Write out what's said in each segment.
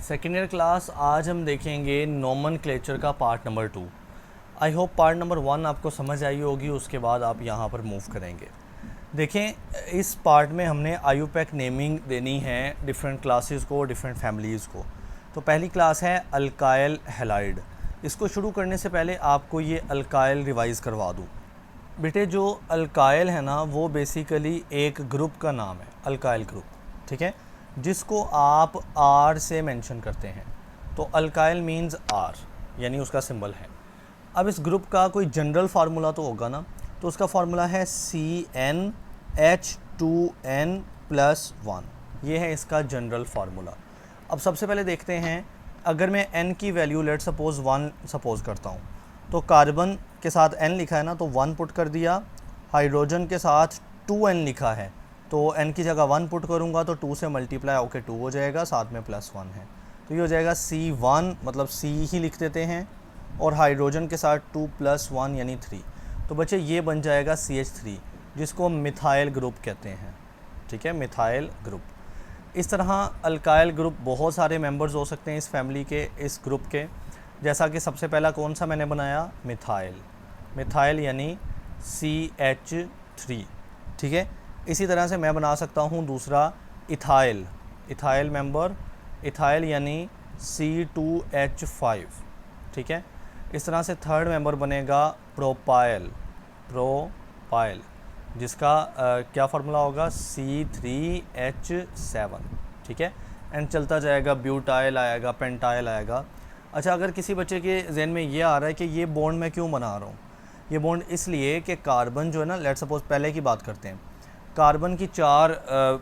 Second year class आज हम देखेंगे नोमेनक्लेचर का part number 2। I hope part number 1 आपको समझ आई होगी, उसके बाद आप यहाँ पर मूव करेंगे। देखें, इस पार्ट में हमने आयुपैक नेमिंग देनी है डिफरेंट क्लासेस को, डिफरेंट फैमिलीज़ को। तो पहली क्लास है अल्काइल हैलाइड। इसको शुरू करने से पहले आपको ये अल्काइल रिवाइज़ करवा दूँ। बेटे, जो अल्काइल है ना वो बेसिकली एक ग्रुप का नाम है, अल्काइल ग्रुप, ठीक है, जिसको आप आर से मेंशन करते हैं। तो अल्काइल मींस आर, यानी उसका सिंबल है। अब इस ग्रुप का कोई जनरल फार्मूला तो होगा ना, तो उसका फार्मूला है CnH2n+1। ये है इसका जनरल फार्मूला। अब सबसे पहले देखते हैं, अगर मैं n की वैल्यू लेट सपोज़ 1 सपोज़ करता हूँ, तो कार्बन के साथ n लिखा है ना, तो 1 पुट कर दिया। हाइड्रोजन के साथ 2n लिखा है, तो n की जगह 1 पुट करूँगा तो 2 से मल्टीप्लाई होकर 2 हो जाएगा, साथ में +1 है, तो ये हो जाएगा C1, मतलब C ही लिख देते हैं। और हाइड्रोजन के साथ 2 + 1 यानी 3, तो बच्चे ये बन जाएगा CH3, जिसको मिथाइल ग्रुप कहते हैं, ठीक है, मिथाइल ग्रुप। इस तरह अल्काइल ग्रुप बहुत सारे मेंबर्स हो सकते हैं इस फैमिली के, इस ग्रुप के। जैसा कि सबसे पहला कौन सा मैंने बनाया, मिथाइल, मिथाइल यानी CH3, ठीक है। इसी तरह से मैं बना सकता हूँ दूसरा इथाइल, इथाइल मेंबर, इथाइल यानी C2H5, ठीक है। इस तरह से थर्ड मेंबर बनेगा प्रोपाइल, प्रोपाइल, जिसका क्या फार्मूला होगा, C3H7, ठीक है। एंड चलता जाएगा, ब्यूटाइल आएगा, पेंटाइल आएगा। अच्छा, अगर किसी बच्चे के जहन में ये आ रहा है कि ये बॉन्ड मैं क्यों बना रहा हूँ, ये बॉन्ड इसलिए कि कार्बन जो है ना, लेट सपोज पहले की बात करते हैं, कार्बन की 4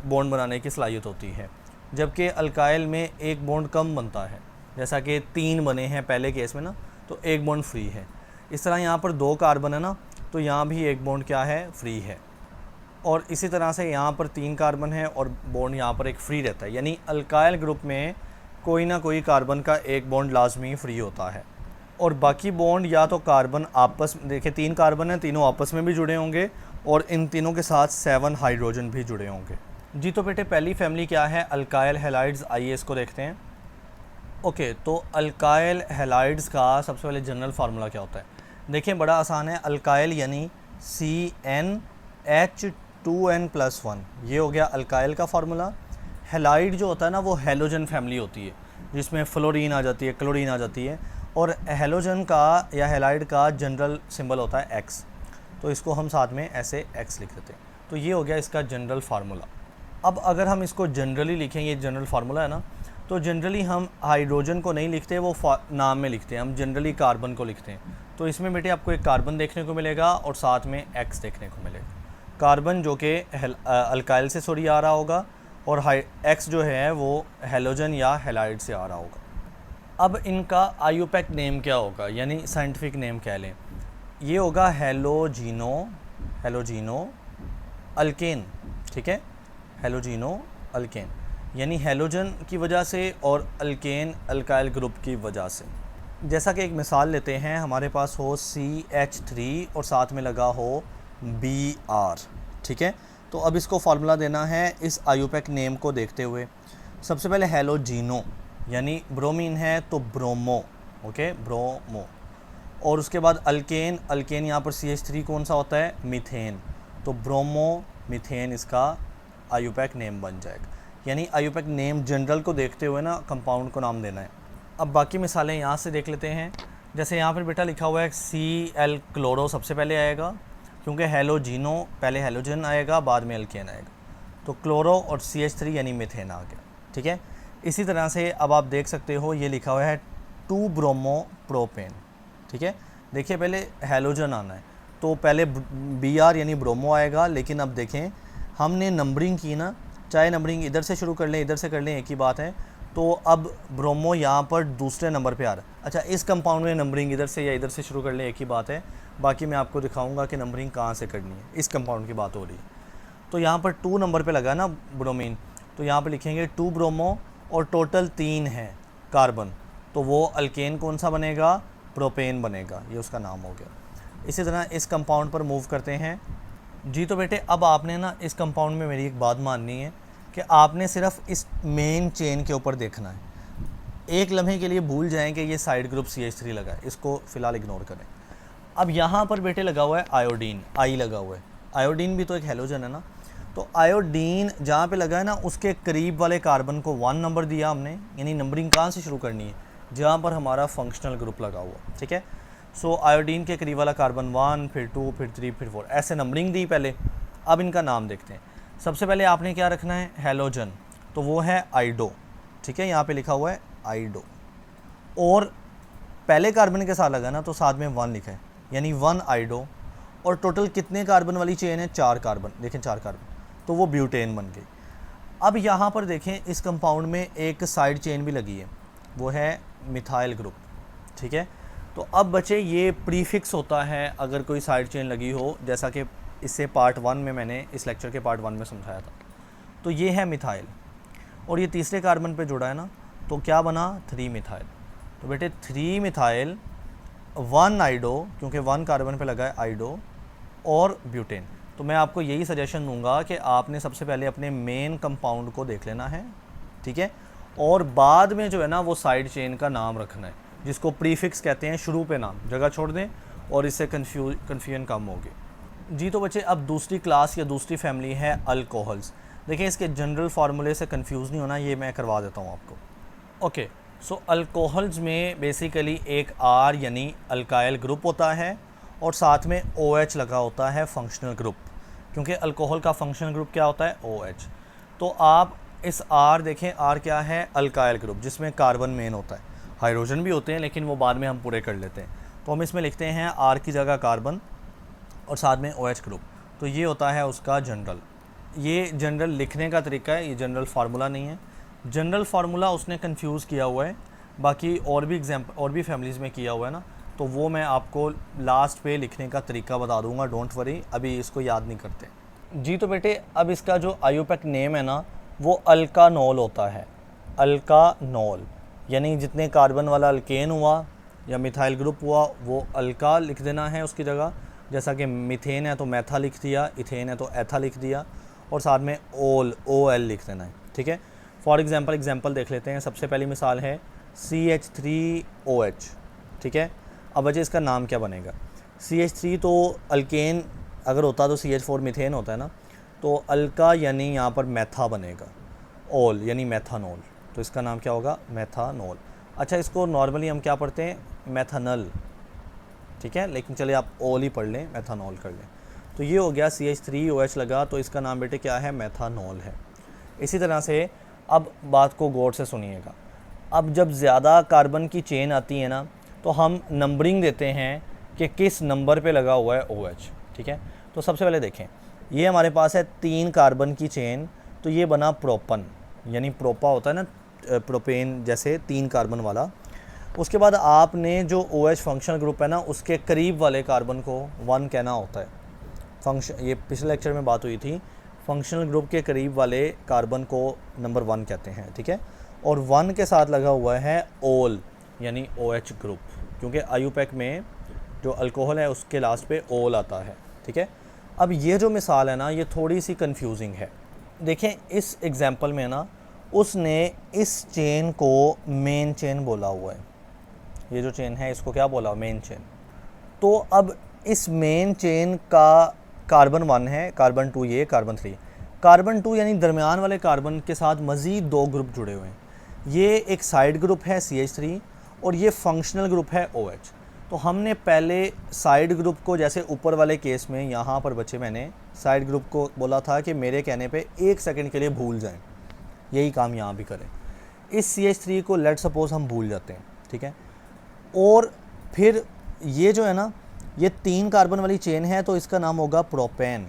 बॉन्ड बनाने की सलाहियत होती है, जबकि अल्काइल में एक बॉन्ड कम बनता है। जैसा कि 3 बने हैं पहले केस में ना, तो एक बॉन्ड फ्री है। इस तरह यहाँ पर 2 कार्बन है ना, तो यहाँ भी एक बॉन्ड क्या है, फ्री है। और इसी तरह से यहाँ पर 3 कार्बन है और बॉन्ड यहाँ पर एक फ्री रहता है, यानी अल्काइल ग्रुप में कोई ना कोई कार्बन का एक बॉन्ड लाजमी फ्री होता है। और बाकी बॉन्ड या तो कार्बन आपस में, देखिए 3 कार्बन हैं, तीनों आपस में भी जुड़े होंगे और इन तीनों के साथ 7 हाइड्रोजन भी जुड़े होंगे। जी, तो बेटे पहली फैमिली क्या है, अल्काइल हैलाइड्स। आइए इसको देखते हैं। ओके, तो अल्काइल हैलाइड्स का सबसे पहले जनरल फार्मूला क्या होता है, देखिए बड़ा आसान है। अल्काइल यानी CnH2n+1, ये हो गया अल्काइल का फार्मूला। हैलाइड जो होता है ना, वो हैलोजन फैमिली होती है, जिसमें फ्लोरीन आ जाती है, क्लोरीन आ जाती है। और हैलोजन का या हैलाइड का जनरल सिंबल होता है X, तो इसको हम साथ में ऐसे X लिख देते हैं। तो ये हो गया इसका जनरल फार्मूला। अब अगर हम इसको जनरली लिखें, ये जनरल फार्मूला है ना, तो जनरली हम हाइड्रोजन को नहीं लिखते, वो नाम में लिखते हैं, हम जनरली कार्बन को लिखते हैं। तो इसमें बेटे आपको एक कार्बन देखने को मिलेगा और साथ में X देखने को मिलेगा। कार्बन जो कि अल्काइल से सॉरी आ रहा होगा, और X जो है वो हैलोजन या हैलाइड से आ रहा होगा। अब इनका आयुपैक नेम क्या होगा, यानी साइंटिफिक नेम कह लें, ये होगा हेलोजीनो, हेलोजीनो अल्केन, ठीक है, हेलोजीनो अल्केन, यानी हेलोजन की वजह से और अल्केन अल्काइल ग्रुप की वजह से। जैसा कि एक मिसाल लेते हैं, हमारे पास हो CH3 और साथ में लगा हो Br, ठीक है। तो अब इसको फार्मूला देना है इस आयुपैक नेम को देखते हुए। सबसे पहले हेलोजीनो यानी ब्रोमीन है, तो ब्रोमो, ओके, ब्रोमो। और उसके बाद अल्केन, अल्केन यहाँ पर CH3 कौन सा होता है, मीथेन, तो ब्रोमो मीथेन इसका आयुपैक नेम बन जाएगा। यानी आयुपैक नेम जनरल को देखते हुए ना कंपाउंड को नाम देना है। अब बाकी मिसालें यहाँ से देख लेते हैं। जैसे यहाँ पर बेटा लिखा हुआ है Cl क्लोरो सबसे पहले आएगा, क्योंकि हेलोजीनो पहले हेलोजन आएगा, बाद में अल्केन आएगा, तो क्लोरो और CH3 यानी मीथेन आ गया, ठीक है। इसी तरह से अब आप देख सकते हो ये लिखा हुआ है 2 ब्रोमो प्रोपेन, ठीक है। देखिए पहले हेलोजन आना है, तो पहले Br यानी ब्रोमो आएगा, लेकिन अब देखें हमने नंबरिंग की ना, चाहे नंबरिंग इधर से शुरू कर लें इधर से कर लें, एक ही बात है। तो अब ब्रोमो यहाँ पर दूसरे नंबर पे आ रहा है। अच्छा, इस कंपाउंड में नंबरिंग इधर से या इधर से शुरू कर लें, एक ही बात है। बाकी मैं आपको दिखाऊंगा कि नंबरिंग कहाँ से करनी है, इस कंपाउंड की बात हो रही है। तो यहाँ पर 2 नंबर पे लगा ना ब्रोमीन, तो यहाँ पर लिखेंगे 2 ब्रोमो, और टोटल 3 है कार्बन, तो वो अल्केन कौन सा बनेगा, प्रोपेन बनेगा, ये उसका नाम हो गया। इसी तरह इस कंपाउंड पर मूव करते हैं। जी, तो बेटे अब आपने ना इस कंपाउंड में मेरी एक बात माननी है कि आपने सिर्फ इस मेन चेन के ऊपर देखना है। एक लम्हे के लिए भूल जाएं कि ये साइड ग्रुप CH3 लगा है, इसको फ़िलहाल इग्नोर करें। अब यहाँ पर बेटे लगा हुआ है आयोडीन, आई लगा हुआ है। आयोडीन भी तो एक हेलोजन है ना, तो आयोडीन जहाँ पे लगा है ना उसके करीब वाले कार्बन को 1 नंबर दिया हमने, यानी नंबरिंग कहाँ से शुरू करनी है, जहाँ पर हमारा फंक्शनल ग्रुप लगा हुआ, ठीक है। सो आयोडीन के करीब वाला कार्बन 1, फिर 2, फिर 3, फिर 4, ऐसे नंबरिंग दी पहले। अब इनका नाम देखते हैं। सबसे पहले आपने क्या रखना है, हेलोजन, तो वो है आइडो, ठीक है, यहाँ पे लिखा हुआ है आइडो। और पहले कार्बन के साथ लगा ना तो साथ में 1 लिखा है, यानी 1 आइडो। और टोटल कितने कार्बन वाली चेन है, 4 कार्बन, देखें 4 कार्बन, तो वो ब्यूटेन बन गई। अब यहाँ पर देखें इस कंपाउंड में एक साइड चेन भी लगी है, वो है मिथाइल ग्रुप, ठीक है। तो अब बचे ये प्रीफिक्स होता है अगर कोई साइड चेन लगी हो, जैसा कि इससे पार्ट 1 में मैंने इस लेक्चर के पार्ट 1 में समझाया था। तो ये है मिथाइल और ये तीसरे कार्बन पे जुड़ा है ना, तो क्या बना, 3 मिथाइल। तो बेटे 3 मिथाइल 1 आइडो, क्योंकि 1 कार्बन पे लगा है आइडो, और ब्यूटेन। तो मैं आपको यही सजेशन दूंगा कि आपने सबसे पहले अपने मेन कंपाउंड को देख लेना है, ठीक है, और बाद में जो है ना वो साइड चेन का नाम रखना है, जिसको प्रीफिक्स कहते हैं, शुरू पे नाम, जगह छोड़ दें, और इससे कन्फ्यूजन कम होगी जी। तो बच्चे अब दूसरी क्लास या दूसरी फैमिली है अल्कोहल्स। देखिए इसके जनरल फार्मूले से कंफ्यूज नहीं होना, ये मैं करवा देता हूँ आपको। ओके, सो अल्कोहल्स में बेसिकली एक R यानी अल्काइल ग्रुप होता है और साथ में OH लगा होता है, फंक्शनल ग्रुप, क्योंकि अल्कोहल का फंक्शनल ग्रुप क्या होता है, OH। तो आप इस R देखें, R क्या है, अल्काइल ग्रुप, जिसमें कार्बन मेन होता है, हाइड्रोजन भी होते हैं लेकिन वो बाद में हम पूरे कर लेते हैं। तो हम इसमें लिखते हैं R की जगह कार्बन और साथ में OH ग्रुप। तो ये होता है उसका जनरल। ये जनरल लिखने का तरीका है, ये जनरल फार्मूला नहीं है। जनरल फार्मूला उसने कंफ्यूज किया हुआ है, बाकी और भी फैमिलीज़ में किया हुआ है ना, तो वो मैं आपको लास्ट पे लिखने का तरीका बता दूंगा, डोंट वरी, अभी इसको याद नहीं करते जी। तो बेटे अब इसका जो आयुपैक नेम है ना वो अल्कानोल होता है, अल्कानोल, यानी जितने कार्बन वाला अल्केन हुआ या मिथाइल ग्रुप हुआ वो अल्का लिख देना है उसकी जगह, जैसा कि मीथेन है तो मैथा लिख दिया, इथेन है तो एथा लिख दिया, और साथ में ओल, OL लिख देना है, ठीक है। फॉर एग्जांपल देख लेते हैं। सबसे पहली मिसाल है CH3OH, ठीक है। अब वजह इसका नाम क्या बनेगा, CH3 तो अल्केन अगर होता तो CH4 मीथेन होता है ना, तो अल्का यानी यहाँ पर मैथा बनेगा, ओल यानी मैथानोल, तो इसका नाम क्या होगा, मैथानोल। अच्छा, इसको नॉर्मली हम क्या पढ़ते हैं, मैथानल, ठीक है, लेकिन चलिए आप ओल ही पढ़ लें, मैथानोल कर लें। तो ये हो गया CH3OH लगा, तो इसका नाम बेटे क्या है, मैथानोल है। इसी तरह से अब बात को गौर से सुनिएगा। अब जब ज़्यादा कार्बन की चेन आती है ना तो हम नंबरिंग देते हैं कि किस नंबर पे लगा हुआ है OH, ठीक है। तो सबसे पहले देखें, ये हमारे पास है 3 कार्बन की चेन, तो ये बना प्रोपन, यानी प्रोपा होता है ना प्रोपेन जैसे 3 कार्बन वाला। उसके बाद आपने जो OH फंक्शनल ग्रुप है ना उसके करीब वाले कार्बन को 1 कहना होता है। ये पिछले लेक्चर में बात हुई थी, फंक्शनल ग्रुप के करीब वाले कार्बन को नंबर 1 कहते हैं, ठीक है। और 1 के साथ लगा हुआ है ओल यानी OH ग्रुप, क्योंकि आयुपैक में जो अल्कोहल है उसके लास्ट पे ओल आता है, ठीक है। अब ये जो मिसाल है ना ये थोड़ी सी कंफ्यूजिंग है। देखें इस एग्जांपल में ना उसने इस चेन को मेन चेन बोला हुआ है, ये जो चेन है इसको क्या बोला, मेन चेन। तो अब इस मेन चेन का कार्बन 1 है, कार्बन 2 ये, कार्बन 3, कार्बन 2 यानी दरमियान वाले कार्बन के साथ मज़ीद 2 ग्रुप जुड़े हुए हैं। ये एक साइड ग्रुप है CH3 और ये फंक्शनल ग्रुप है OH। तो हमने पहले साइड ग्रुप को, जैसे ऊपर वाले केस में यहाँ पर बच्चे मैंने साइड ग्रुप को बोला था कि मेरे कहने पे 1 सेकंड के लिए भूल जाएं, यही काम यहाँ भी करें। इस CH3 को लेट सपोज हम भूल जाते हैं, ठीक है। और फिर ये जो है ना ये 3 कार्बन वाली चेन है तो इसका नाम होगा प्रोपेन,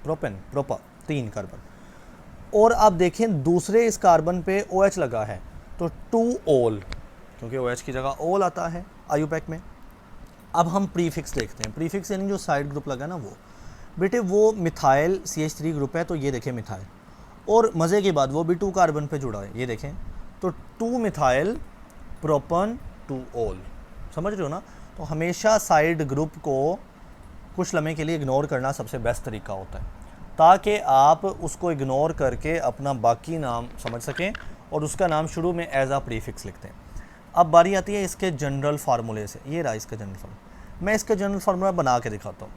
प्रोपा 3 कार्बन। और आप देखें दूसरे इस कार्बन पे OH लगा है तो 2 ओल, क्योंकि OH की जगह ओल आता है आयुपैक में। अब हम प्रीफिक्स देखते हैं। प्रीफिक्स यानी जो साइड ग्रुप लगा ना वो बेटे वो मिथाइल CH3 ग्रुप है, तो ये देखें मिथाइल, और मज़े की बात वो भी 2 कार्बन पे जुड़ा है, ये देखें, तो 2 मिथाइल प्रोपन 2 ओल, समझ रहे हो ना। तो हमेशा साइड ग्रुप को कुछ लम्हे के लिए इग्नोर करना सबसे बेस्ट तरीका होता है, ताकि आप उसको इग्नोर करके अपना बाकी नाम समझ सकें और उसका नाम शुरू में एज आ प्रीफिक्स लिखते हैं। अब बारी आती है इसके जनरल फार्मूले से। ये रहा इसका जनरल फार्मूला, मैं इसका जनरल फार्मूला बना के दिखाता हूँ।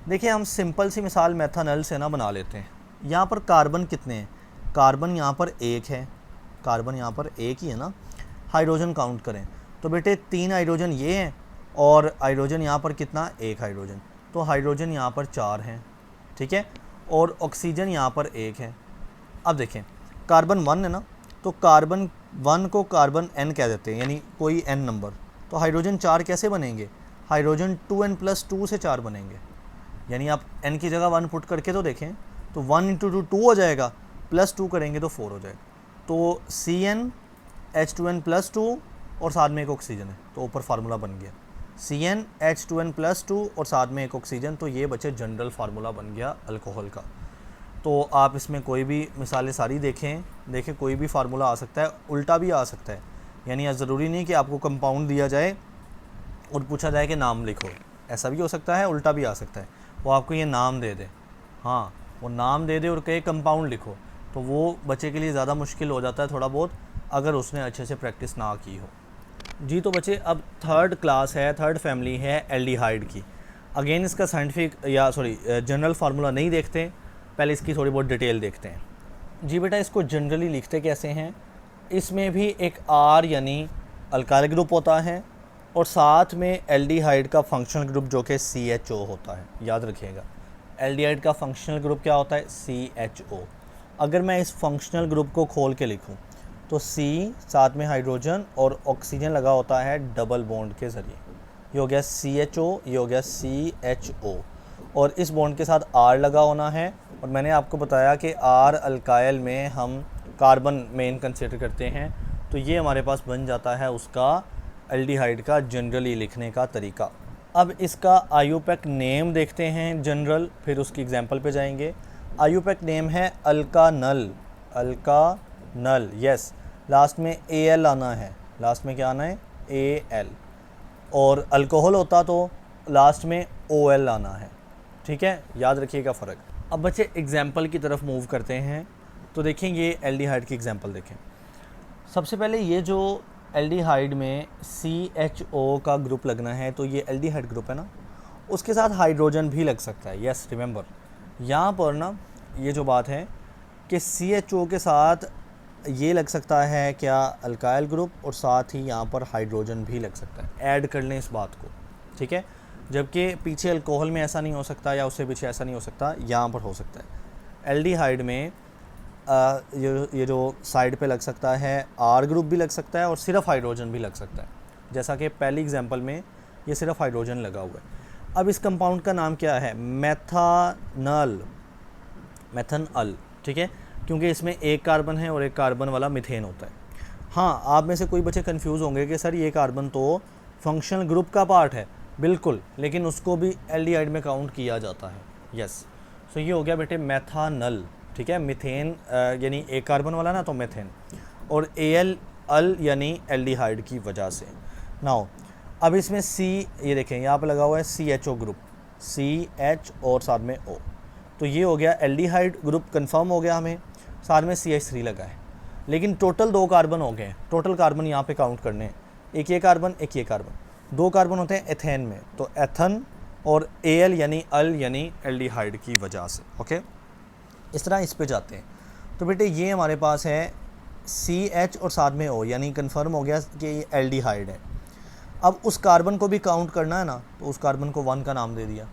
देखिए हम सिंपल सी मिसाल मेथानल से ना बना लेते हैं। यहाँ पर कार्बन कितने हैं, कार्बन यहाँ पर एक है, कार्बन यहाँ पर एक ही है ना। हाइड्रोजन काउंट करें तो बेटे 3 हाइड्रोजन ये हैं और हाइड्रोजन यहाँ पर कितना, 1 हाइड्रोजन, तो हाइड्रोजन यहाँ पर 4 हैं, ठीक है, और ऑक्सीजन यहाँ पर 1 है। अब देखें कार्बन 1 है ना, तो कार्बन 1 को कार्बन n कह देते हैं, यानी कोई n नंबर, तो हाइड्रोजन 4 कैसे बनेंगे, हाइड्रोजन 2n+2 से 4 बनेंगे। यानी आप n की जगह 1 पुट करके तो देखें, तो 1 × 2 हो जाएगा, +2 करेंगे तो 4 हो जाएगा। तो CnH2n+2 और साथ में एक ऑक्सीजन है, तो ऊपर फार्मूला बन गया CnH2n+2 और साथ में एक ऑक्सीजन। तो ये बचे जनरल फार्मूला बन गया अल्कोहल का। तो आप इसमें कोई भी मिसालें सारी देखें कोई भी फार्मूला आ सकता है, उल्टा भी आ सकता है। यानी ज़रूरी नहीं कि आपको कंपाउंड दिया जाए और पूछा जाए कि नाम लिखो, ऐसा भी हो सकता है, उल्टा भी आ सकता है। वो आपको ये नाम दे दे, हाँ वो नाम दे दे और कहे कंपाउंड लिखो, तो वो बच्चे के लिए ज़्यादा मुश्किल हो जाता है थोड़ा बहुत, अगर उसने अच्छे से प्रैक्टिस ना की हो। जी तो बच्चे अब थर्ड क्लास है, थर्ड फैमिली है एल्डिहाइड की। अगेन इसका साइंटिफिक जनरल फार्मूला नहीं देखते, पहले इसकी थोड़ी बहुत डिटेल देखते हैं। जी बेटा इसको जनरली लिखते कैसे हैं, इसमें भी एक R यानी अल्काइल ग्रुप होता है और साथ में एल्डिहाइड का फंक्शनल ग्रुप जो कि CHO होता है। याद रखिएगा एल्डिहाइड का फंक्शनल ग्रुप क्या होता है, CHO। अगर मैं इस फंक्शनल ग्रुप को खोल के लिखूं तो C साथ में हाइड्रोजन और ऑक्सीजन लगा होता है डबल बॉन्ड के ज़रिए। ये हो गया CHO, ये हो गया CHO, और इस बॉन्ड के साथ R लगा होना है। और मैंने आपको बताया कि R अल्काइल में हम कार्बन मेन कंसिडर करते हैं, तो ये हमारे पास बन जाता है उसका एल्डिहाइड का जनरली लिखने का तरीका। अब इसका IUPAC नेम देखते हैं जनरल, फिर उसकी एग्जांपल पे जाएंगे। IUPAC नेम है अल्कानल, अल्कानल, यस, लास्ट में AL आना है, लास्ट में क्या आना है, AL। और अल्कोहल होता तो लास्ट में OL आना है, ठीक है, याद रखिएगा फ़र्क। अब बच्चे एग्जांपल की तरफ मूव करते हैं, तो देखें ये एल्डिहाइड की एग्जांपल देखें। सबसे पहले ये जो एल्डिहाइड में CHO का ग्रुप लगना है, तो ये एल्डिहाइड ग्रुप है ना, उसके साथ हाइड्रोजन भी लग सकता है। यस रिमेंबर, यहाँ पर ना ये जो बात है कि CHO के साथ ये लग सकता है क्या, अल्काइल ग्रुप, और साथ ही यहाँ पर हाइड्रोजन भी लग सकता है। ऐड कर लें इस बात को, ठीक है, जबकि पीछे अल्कोहल में ऐसा नहीं हो सकता, या उससे पीछे ऐसा नहीं हो सकता, यहाँ पर हो सकता है। एल्डिहाइड में ये जो साइड पे लग सकता है R ग्रुप भी लग सकता है और सिर्फ हाइड्रोजन भी लग सकता है, जैसा कि पहली एग्जांपल में ये सिर्फ हाइड्रोजन लगा हुआ है। अब इस कंपाउंड का नाम क्या है, मेथानल, मेथनल, ठीक है, क्योंकि इसमें एक कार्बन है और एक कार्बन वाला मिथेन होता है। हाँ, आप में से कोई बच्चे कंफ्यूज होंगे कि सर ये कार्बन तो फंक्शनल ग्रुप का पार्ट है, बिल्कुल, लेकिन उसको भी एल्डिहाइड में काउंट किया जाता है। यस, सो ये हो गया बेटे मेथानल, ठीक है, मिथेन यानी एक कार्बन वाला ना, तो मिथेन, और AL अल यानी एल्डिहाइड की वजह से। नाउ अब इसमें C, ये देखें यहाँ पे लगा हुआ है CHO ग्रुप, CH और साथ में O, तो ये हो गया एल्डिहाइड ग्रुप कंफर्म हो गया हमें, साथ में CH3 लगा है। लेकिन टोटल 2 कार्बन हो गए, टोटल कार्बन यहाँ पे काउंट करने हैं, एक ये कार्बन एक ये कार्बन, 2 कार्बन होते हैं एथेन में, तो एथन और AL यानी अल यानी एल्डिहाइड की वजह से। ओके, इस तरह इस पे जाते हैं। तो बेटे ये हमारे पास है CH और साथ में O, यानी कंफर्म हो गया कि ये एल्डिहाइड है। अब उस कार्बन को भी काउंट करना है ना, तो उस कार्बन को 1 का नाम दे दिया।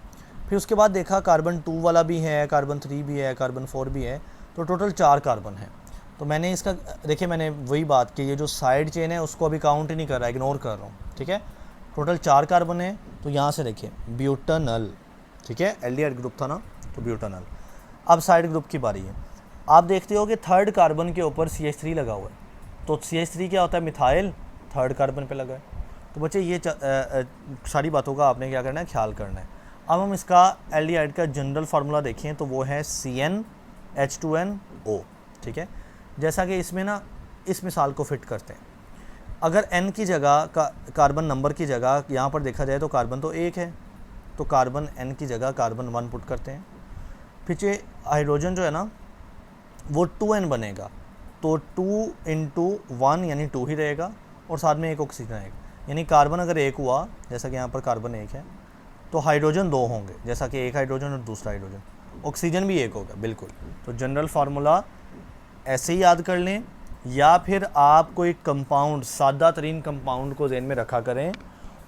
फिर उसके बाद देखा कार्बन 2 वाला भी है, कार्बन 3 भी है, कार्बन 4 भी है, तो टोटल 4 कार्बन है। तो मैंने इसका देखिए, मैंने वही बात की, ये जो साइड चेन है उसको अभी काउंट ही नहीं कर रहा, इग्नोर कर रहा हूँ, ठीक है। टोटल 4 कार्बन है, तो यहाँ से देखिए ब्यूटानल, ठीक है, एल्डिहाइड ग्रुप था ना, तो ब्यूटानल। अब साइड ग्रुप की बारी है। आप देखते हो कि थर्ड कार्बन के ऊपर CH3 लगा हुआ है, तो CH3 क्या होता है, मिथाइल, थर्ड कार्बन पे लगा है। तो बच्चे ये सारी बातों का आपने क्या करना है, ख्याल करना है। अब हम इसका एल्डिहाइड का जनरल फार्मूला देखें, तो वो है CnH2nO, ठीक है। जैसा कि इसमें ना इस मिसाल को फिट करते हैं, अगर N की जगह कार्बन नंबर की जगह यहाँ पर देखा जाए तो कार्बन तो 1 है, तो कार्बन N की जगह कार्बन 1 पुट करते हैं। पीछे हाइड्रोजन जो है ना वो 2N बनेगा, तो 2 × 1 यानी 2 ही रहेगा, और साथ में एक ऑक्सीजन एक, यानी कार्बन अगर एक हुआ, जैसा कि यहाँ पर कार्बन एक है, तो हाइड्रोजन दो होंगे, जैसा कि एक हाइड्रोजन और दूसरा हाइड्रोजन। ऑक्सीजन भी एक होगा, बिल्कुल। तो जनरल फार्मूला ऐसे ही याद कर लें, या फिर आप कोई कंपाउंड, सादा तरीन कंपाउंड को ज़हन में रखा करें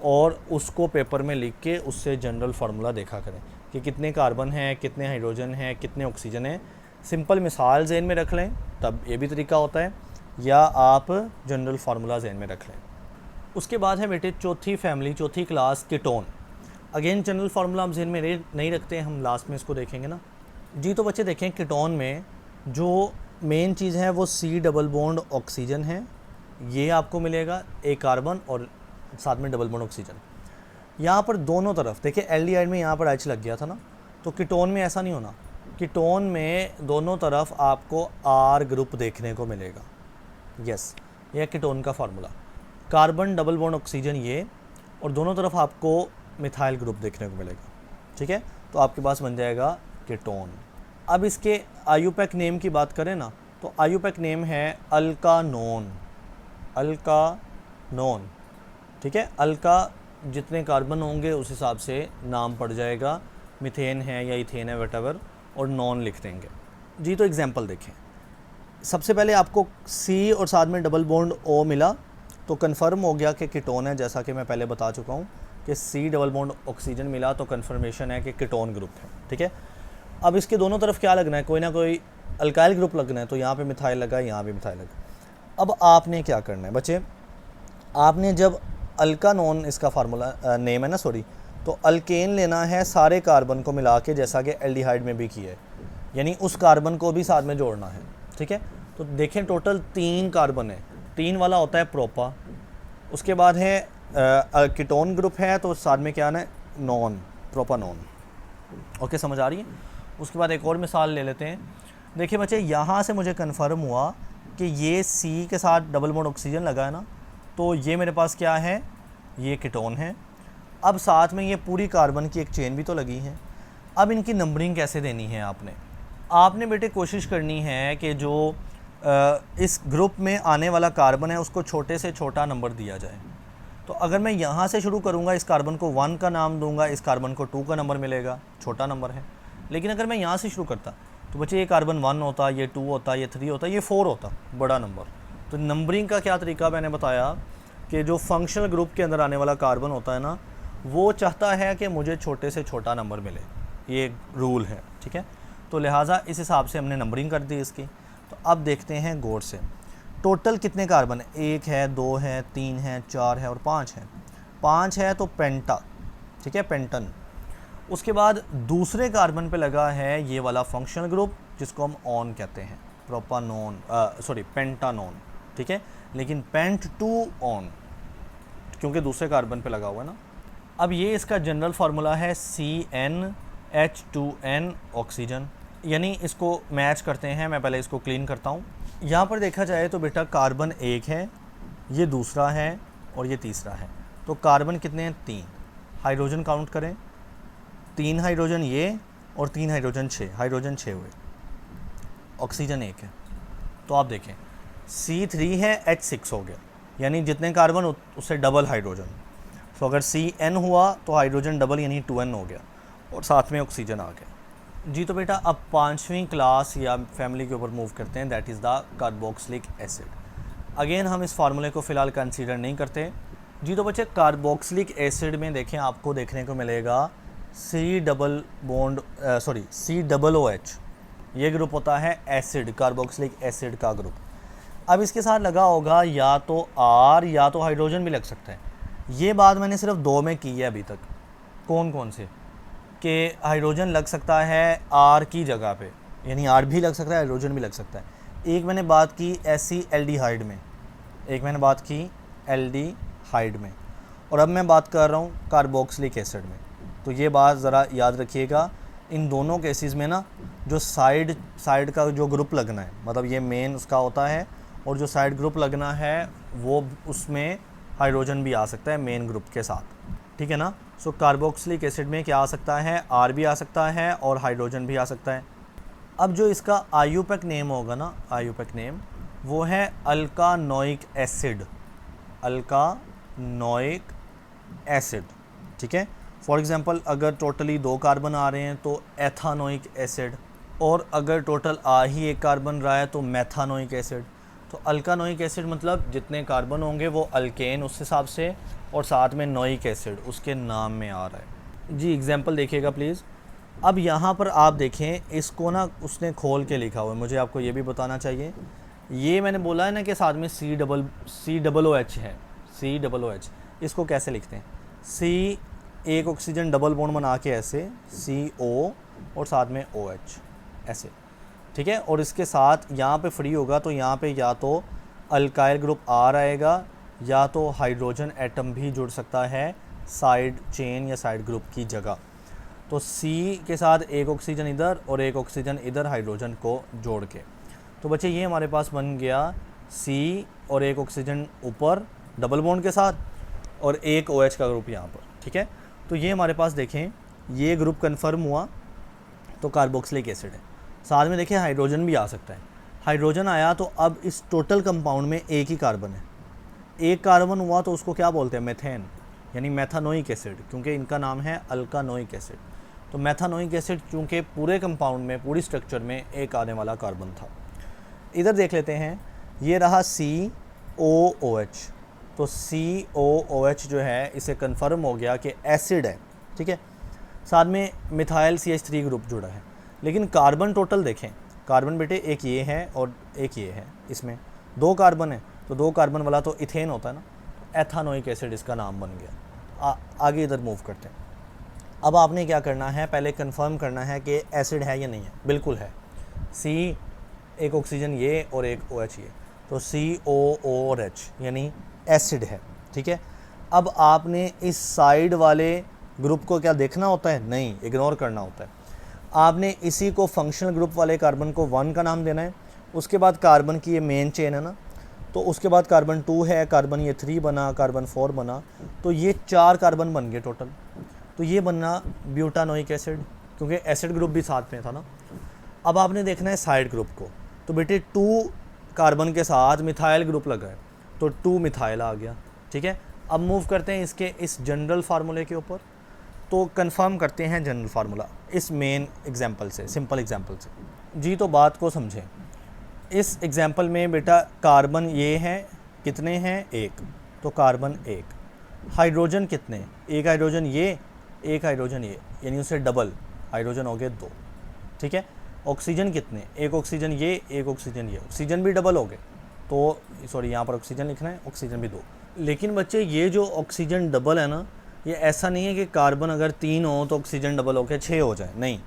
और उसको पेपर में लिख के उससे जनरल फार्मूला देखा करें कि कितने कार्बन हैं, कितने हाइड्रोजन हैं, कितने ऑक्सीजन हैं। सिंपल मिसाल ज़हन में रख लें, तब ये भी तरीका होता है, या आप जनरल फार्मूला ज़हन में रख लें। उसके बाद है बेटे चौथी फैमिली, चौथी class, ketone. Again general formula हम ज़हन में नहीं रखते, हम लास्ट में इसको देखेंगे ना जी। तो बच्चे देखें, कीटोन में जो मेन चीज़ है वो C डबल बॉन्ड ऑक्सीजन है, ये आपको मिलेगा, एक कार्बन और साथ में डबल बॉन्ड ऑक्सीजन। यहाँ पर दोनों तरफ देखिए, एल्डिहाइड में यहाँ पर H लग गया था ना, तो कीटोन में ऐसा नहीं होना। कीटोन में दोनों तरफ आपको R ग्रुप देखने को मिलेगा। यस, यह कीटोन का formula, carbon double bond oxygen ये, और दोनों तरफ आपको मिथाइल ग्रुप देखने को मिलेगा। ठीक है, तो आपके पास बन जाएगा कीटोन। अब इसके आयुपैक नेम की बात करें ना, तो आयुपैक नेम है अल्कानोन। अल्कानोन, ठीक है। अल्का जितने कार्बन होंगे उस हिसाब से नाम पड़ जाएगा, मीथेन है या इथेन है वटेवर, और नॉन लिख देंगे जी। तो एग्जांपल देखें, सबसे पहले आपको C और साथ में डबल बॉन्ड O मिला, तो कन्फर्म हो गया कि कीटोन है, जैसा कि मैं पहले बता चुका हूँ कि C डबल बॉन्ड ऑक्सीजन मिला तो कन्फर्मेशन है कि कीटोन ग्रुप है। ठीक है, अब इसके दोनों तरफ क्या लगना है, कोई ना कोई अल्काइल ग्रुप लगना है, तो यहाँ पे मिथाइल लगा, यहाँ भी मिथाइल लगा। अब आपने क्या करना है बच्चे, आपने जब अल्कानोन इसका फार्मूला नेम है ना, सॉरी, तो अल्केन लेना है सारे कार्बन को मिला के, जैसा कि एल्डिहाइड में भी किया है, यानी उस कार्बन को भी साथ में जोड़ना है। ठीक है, तो देखें टोटल 3 कार्बन है, 3 वाला होता है प्रोपा, उसके बाद है कीटोन ग्रुप है, तो साथ में क्या आना है, नॉन, प्रोपानॉन। ओके, समझ आ रही है। उसके बाद एक और मिसाल ले लेते हैं। देखिए बच्चे, यहाँ से मुझे कन्फर्म हुआ कि ये C के साथ डबल बॉन्ड ऑक्सीजन लगा है ना, तो ये मेरे पास क्या है, ये कीटोन है। अब साथ में ये पूरी कार्बन की एक चेन भी तो लगी है। अब इनकी नंबरिंग कैसे देनी है, आपने बेटे कोशिश करनी है कि जो इस ग्रुप में आने वाला कार्बन है उसको छोटे से छोटा नंबर दिया जाए। तो अगर मैं यहाँ से शुरू करूँगा, इस कार्बन को 1 का नाम दूंगा, इस कार्बन को 2 का नंबर मिलेगा, छोटा नंबर है। लेकिन अगर मैं यहाँ से शुरू करता तो बच्चे ये कार्बन 1 होता, ये 2 होता, ये 3 होता, ये 4 होता, बड़ा नंबर। तो नंबरिंग का क्या तरीका मैंने बताया कि जो फंक्शनल ग्रुप के अंदर आने वाला कार्बन होता है ना, वो चाहता है कि मुझे छोटे से छोटा नंबर मिले, ये रूल है। ठीक है, तो लिहाजा इस हिसाब से हमने नंबरिंग कर दी इसकी। तो अब देखते हैं गौर से, टोटल कितने कार्बन है, 1 है, 2 है, 3 है, 4 है और 5 है। 5 है तो पेंटा, ठीक है, पेंटन। उसके बाद दूसरे कार्बन पे लगा है ये वाला फंक्शनल ग्रुप जिसको हम ऑन कहते हैं, प्रोपानोन, सॉरी पेंटानोन। ठीक है, लेकिन पेंट 2 ऑन, क्योंकि दूसरे कार्बन पे लगा हुआ है ना। अब ये इसका जनरल फार्मूला है CnH2n ऑक्सीजन, यानी इसको मैच करते हैं। मैं पहले इसको क्लीन करता हूँ। यहाँ पर देखा जाए तो बेटा कार्बन 1 है, ये दूसरा है और ये तीसरा है। तो कार्बन कितने हैं, 3। हाइड्रोजन काउंट करें, 3 हाइड्रोजन ये और 3 हाइड्रोजन 6, हाइड्रोजन 6 हुए, ऑक्सीजन 1 है। तो आप देखें C3 है, H6 हो गया, यानी जितने कार्बन उससे डबल हाइड्रोजन। तो अगर Cn हुआ तो हाइड्रोजन डबल यानी 2n हो गया, और साथ में ऑक्सीजन आ गया जी। तो बेटा अब 5वीं क्लास या फैमिली के ऊपर मूव करते हैं, that is the carboxylic acid. Again हम इस फार्मूले को फ़िलहाल कंसीडर नहीं करते जी। तो बच्चे कार्बोक्सिलिक एसिड में देखें, आपको देखने को मिलेगा COOH, ये ग्रुप होता है एसिड, कार्बोक्सिलिक एसिड का ग्रुप। अब इसके साथ लगा होगा या तो R या तो हाइड्रोजन भी लग सकता है। ये बात मैंने सिर्फ 2 में की है अभी तक। कौन कौन से, कि हाइड्रोजन लग सकता है R की जगह पे, यानी R भी लग सकता है, हाइड्रोजन भी लग सकता है। एक मैंने बात की ऐसी एल्डिहाइड में, एक मैंने बात की एल्डिहाइड में, और अब मैं बात कर रहा हूँ कार्बोक्सिलिक एसिड में। तो ये बात ज़रा याद रखिएगा, इन दोनों केसेस में ना जो साइड का जो ग्रुप लगना है, मतलब ये मेन उसका होता है, और जो साइड ग्रुप लगना है वो उसमें हाइड्रोजन भी आ सकता है मेन ग्रुप के साथ। ठीक है ना। सो कार्बोक्सिलिक एसिड में क्या आ सकता है, R भी आ सकता है और हाइड्रोजन भी आ सकता है। अब जो इसका आयुपैक नेम होगा ना, आयुपैक नेम वो है अल्कानोइक एसिड। अल्कानोइक एसिड, ठीक है। फॉर एग्जांपल अगर टोटली 2 कार्बन आ रहे हैं तो एथानोइक एसिड, और अगर टोटल आ ही 1 कार्बन रहा है तो मेथानोइक एसिड। तो अल्कानोइक एसिड मतलब जितने कार्बन होंगे वो अल्केन उस हिसाब से, और साथ में नोइक एसिड उसके नाम में आ रहा है जी। एग्जांपल देखिएगा प्लीज़। अब यहाँ पर आप देखें, इसको ना उसने खोल के लिखा हुआ है, मुझे आपको ये भी बताना चाहिए। ये मैंने बोला है ना कि साथ में COOH है, COOH, इसको कैसे लिखते हैं? C, एक ऑक्सीजन डबल बॉन्ड बना के ऐसे CO और साथ में OH ऐसे, ठीक है। और इसके साथ यहाँ पे फ्री होगा तो यहाँ पे या तो अल्काइल ग्रुप R आएगा या तो हाइड्रोजन एटम भी जुड़ सकता है साइड चेन या साइड ग्रुप की जगह। तो C के साथ एक ऑक्सीजन इधर और एक ऑक्सीजन इधर हाइड्रोजन को जोड़ के, तो बच्चे ये हमारे पास बन गया C और एक ऑक्सीजन ऊपर डबल बॉन्ड के साथ और एक OH का ग्रुप यहाँ पर, ठीक है। तो ये हमारे पास देखें ये ग्रुप कन्फर्म हुआ तो कार्बोक्सिलिक एसिड है। साथ में देखें हाइड्रोजन भी आ सकता है, हाइड्रोजन आया तो अब इस टोटल कंपाउंड में एक ही कार्बन है, एक कार्बन हुआ तो उसको क्या बोलते हैं? मेथेन, यानी मेथानोइक एसिड, क्योंकि इनका नाम है अल्कानोइक एसिड। तो मेथानोइक एसिड चूँकि पूरे कंपाउंड में, पूरी स्ट्रक्चर में एक आने वाला कार्बन था। इधर देख लेते हैं, ये रहा COOH। तो COOH जो है इसे कंफर्म हो गया कि एसिड है, ठीक है। साथ में मिथाइल CH3 ग्रुप जुड़ा है। लेकिन कार्बन टोटल देखें, कार्बन बेटे एक ये है और एक ये है, इसमें 2 कार्बन है, तो 2 कार्बन वाला तो इथेन होता है ना, तो एथानोइक एसिड इसका नाम बन गया। आगे इधर मूव करते हैं। अब आपने क्या करना है, पहले कंफर्म करना है कि एसिड है या नहीं है। बिल्कुल है, C, एक ऑक्सीजन ये और एक OH ये, तो COOH यानी एसिड है, ठीक है। अब आपने इस साइड वाले ग्रुप को क्या देखना होता है? नहीं, इग्नोर करना होता है। आपने इसी को फंक्शनल ग्रुप वाले कार्बन को 1 का नाम देना है। उसके बाद कार्बन की ये मेन चेन है ना, तो उसके बाद कार्बन 2 है, कार्बन ये 3 बना, कार्बन 4 बना, तो ये 4 कार्बन बन गए टोटल। तो ये बनना ब्यूटानोइक एसिड, क्योंकि एसिड ग्रुप भी साथ में था ना। अब आपने देखना है साइड ग्रुप को, तो बेटे 2 कार्बन के साथ मिथाइल ग्रुप लगा है, तो 2 मिथाइल आ गया, ठीक है। अब मूव करते हैं इसके इस जनरल फार्मूले के ऊपर, तो कंफर्म करते हैं जनरल फार्मूला इस मेन एग्जांपल से, सिंपल एग्जांपल से जी। तो बात को समझें, इस एग्जांपल में बेटा कार्बन ये हैं, कितने हैं? 1, तो कार्बन 1। हाइड्रोजन कितने? एक हाइड्रोजन ये, एक हाइड्रोजन ये, यानी उससे डबल हाइड्रोजन हो गए 2, ठीक है। ऑक्सीजन कितने? एक ऑक्सीजन ये, एक ऑक्सीजन ये, ऑक्सीजन भी डबल हो गए, तो सॉरी यहाँ पर ऑक्सीजन लिखना है, ऑक्सीजन भी 2। लेकिन बच्चे ये जो ऑक्सीजन डबल है ना, ये ऐसा नहीं है कि कार्बन अगर 3 हो तो ऑक्सीजन डबल होकर 6 हो जाए, नहीं,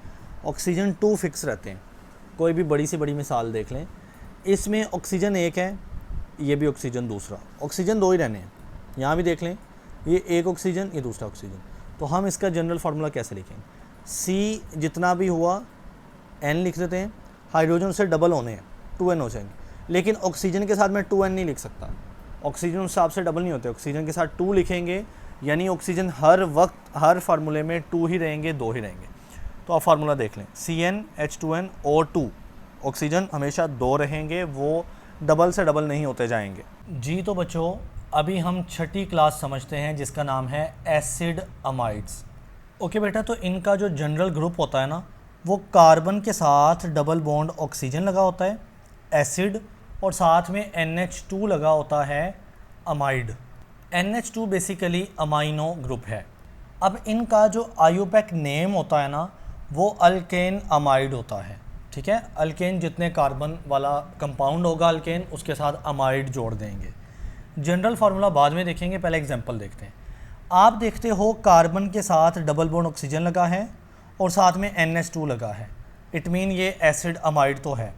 ऑक्सीजन 2 फिक्स रहते हैं। कोई भी बड़ी से बड़ी मिसाल देख लें, इसमें ऑक्सीजन 1 है, ये भी ऑक्सीजन दूसरा, ऑक्सीजन 2 ही रहने हैं। यहाँ भी देख लें, ये एक ऑक्सीजन, ये दूसरा ऑक्सीजन। तो हम इसका जनरल फार्मूला कैसे लिखेंगे? C जितना भी हुआ N लिख देते हैं, हाइड्रोजन से डबल होने हैं, 2N हो जाएंगे। लेकिन ऑक्सीजन के साथ मैं 2N नहीं लिख सकता, ऑक्सीजन उस हिसाब से डबल नहीं होते, ऑक्सीजन के साथ 2 लिखेंगे, यानी ऑक्सीजन हर वक्त हर फार्मूले में 2 ही रहेंगे, 2 ही रहेंगे। तो आप फार्मूला देख लें, CnH2n O2, ऑक्सीजन हमेशा 2 रहेंगे, वो डबल से डबल नहीं होते जाएंगे जी। तो बच्चों अभी हम 6ठी क्लास समझते हैं जिसका नाम है एसिड अमाइड्स। ओके बेटा, तो इनका जो जनरल ग्रुप होता है ना, वो कार्बन के साथ डबल बॉन्ड ऑक्सीजन लगा होता है एसिड, और साथ में NH2 लगा होता है amide. NH2 basically amino group है। अब इनका जो आयुपैक नेम होता है ना, वो अल्केन अमाइड होता है, ठीक है। अल्केन जितने कार्बन वाला कंपाउंड होगा अल्केन, उसके साथ अमाइड जोड़ देंगे। जनरल फार्मूला बाद में देखेंगे, पहले एग्जांपल देखते हैं। आप देखते हो कार्बन के साथ डबल बॉन्ड ऑक्सीजन लगा है और साथ में NH2 लगा है, इट मीन ये एसिड अमाइड तो है।